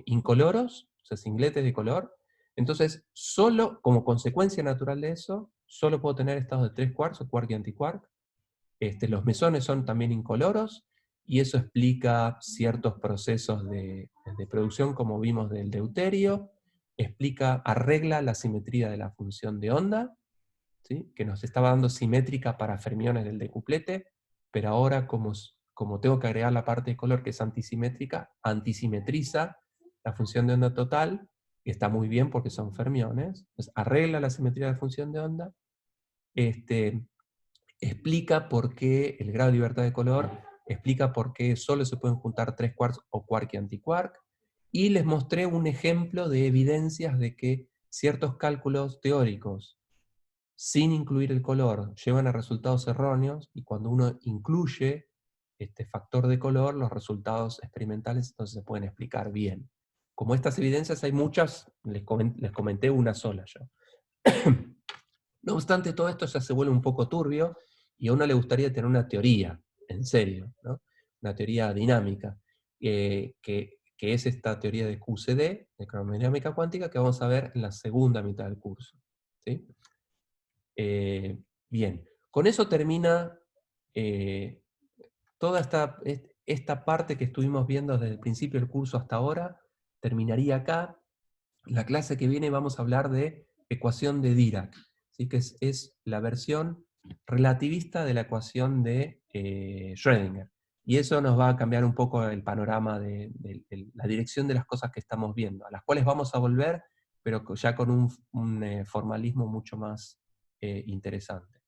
incoloros, o sea, singletes de color. Entonces, solo como consecuencia natural de eso, solo puedo tener estados de 3 quarks o quark y antiquark. Los mesones son también incoloros, y eso explica ciertos procesos de producción, como vimos del deuterio, arregla la simetría de la función de onda, ¿sí? Que nos estaba dando simétrica para fermiones del decuplete, pero ahora como tengo que agregar la parte de color que es antisimétrica, antisimetriza la función de onda total, y está muy bien porque son fermiones, entonces arregla la simetría de la función de onda, explica por qué el grado de libertad de color, explica por qué solo se pueden juntar 3 quarks o quark y antiquark, y les mostré un ejemplo de evidencias de que ciertos cálculos teóricos sin incluir el color llevan a resultados erróneos, y cuando uno incluye este factor de color, los resultados experimentales entonces se pueden explicar bien. Como estas evidencias hay muchas, les comenté una sola yo. No obstante, todo esto ya se vuelve un poco turbio, y a uno le gustaría tener una teoría, en serio, ¿no? Una teoría dinámica, que es esta teoría de QCD, de cromodinámica cuántica, que vamos a ver en la segunda mitad del curso, ¿sí? Bien, con eso termina toda esta parte que estuvimos viendo desde el principio del curso hasta ahora, terminaría acá. La clase que viene vamos a hablar de ecuación de Dirac, ¿sí? Que es la versión relativista de la ecuación de Schrödinger. Y eso nos va a cambiar un poco el panorama de la dirección de las cosas que estamos viendo, a las cuales vamos a volver, pero ya con un formalismo mucho más interesante.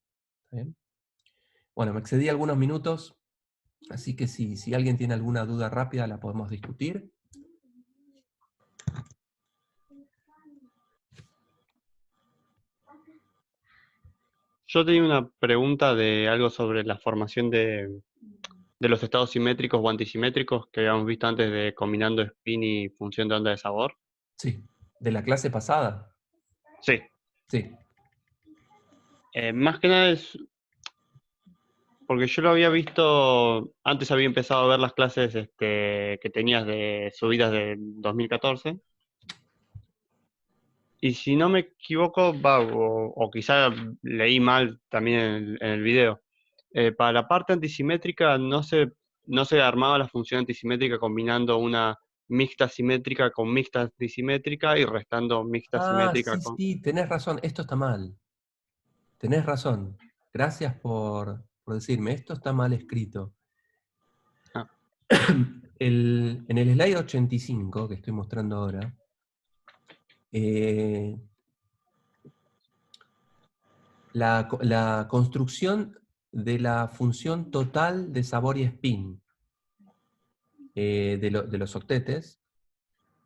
¿Está bien? Bueno, me excedí algunos minutos, así que si alguien tiene alguna duda rápida la podemos discutir. Yo tenía una pregunta de algo sobre la formación de los estados simétricos o antisimétricos que habíamos visto antes de combinando spin y función de onda de sabor. Sí, de la clase pasada. Sí. Sí. Más que nada es porque yo lo había visto, antes había empezado a ver las clases que tenías de subidas de 2014. Y si no me equivoco, o quizá leí mal también en el video, para la parte antisimétrica no se armaba la función antisimétrica combinando una mixta simétrica con mixta antisimétrica y restando mixta simétrica con... Sí, tenés razón, esto está mal. Tenés razón. Gracias por decirme, esto está mal escrito. Ah. En el slide 85 que estoy mostrando ahora, la construcción de la función total de sabor y spin de los octetes,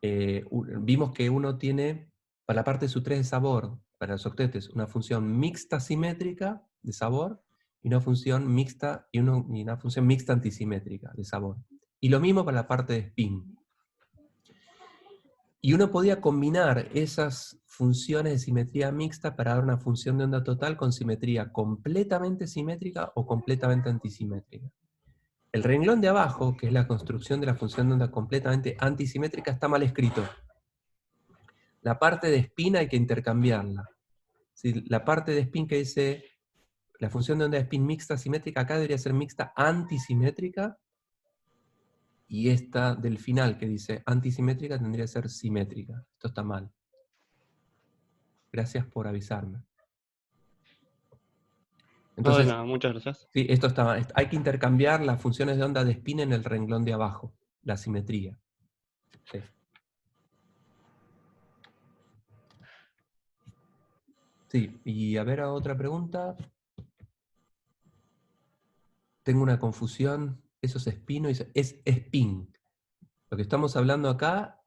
vimos que uno tiene, para la parte de SU3 de sabor, para los octetes, una función mixta simétrica de sabor, y una función mixta, y una función mixta antisimétrica de sabor. Y lo mismo para la parte de spin. Y uno podía combinar esas funciones de simetría mixta para dar una función de onda total con simetría completamente simétrica o completamente antisimétrica. El renglón de abajo, que es la construcción de la función de onda completamente antisimétrica, está mal escrito. La parte de spin hay que intercambiarla. ¿Sí? La parte de spin que dice la función de onda de spin mixta simétrica, acá debería ser mixta antisimétrica, y esta del final que dice antisimétrica tendría que ser simétrica. Esto está mal. Gracias por avisarme. Entonces, Bueno, muchas gracias. sí, esto está mal. Hay que intercambiar las funciones de onda de spin en el renglón de abajo, la simetría. Sí. Sí, y a ver, otra pregunta. Tengo una confusión. Eso es spin, es spin. Lo que estamos hablando acá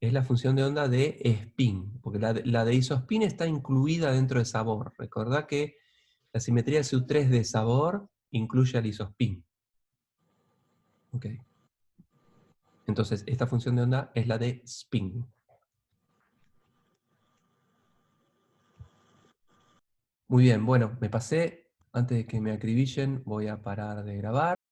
es la función de onda de spin, porque la de isospin está incluida dentro de sabor. Recordá que la simetría de SU3 de sabor incluye al isospin. Ok. Entonces, esta función de onda es la de spin. Muy bien, bueno, me pasé. Antes de que me acribillen, voy a parar de grabar.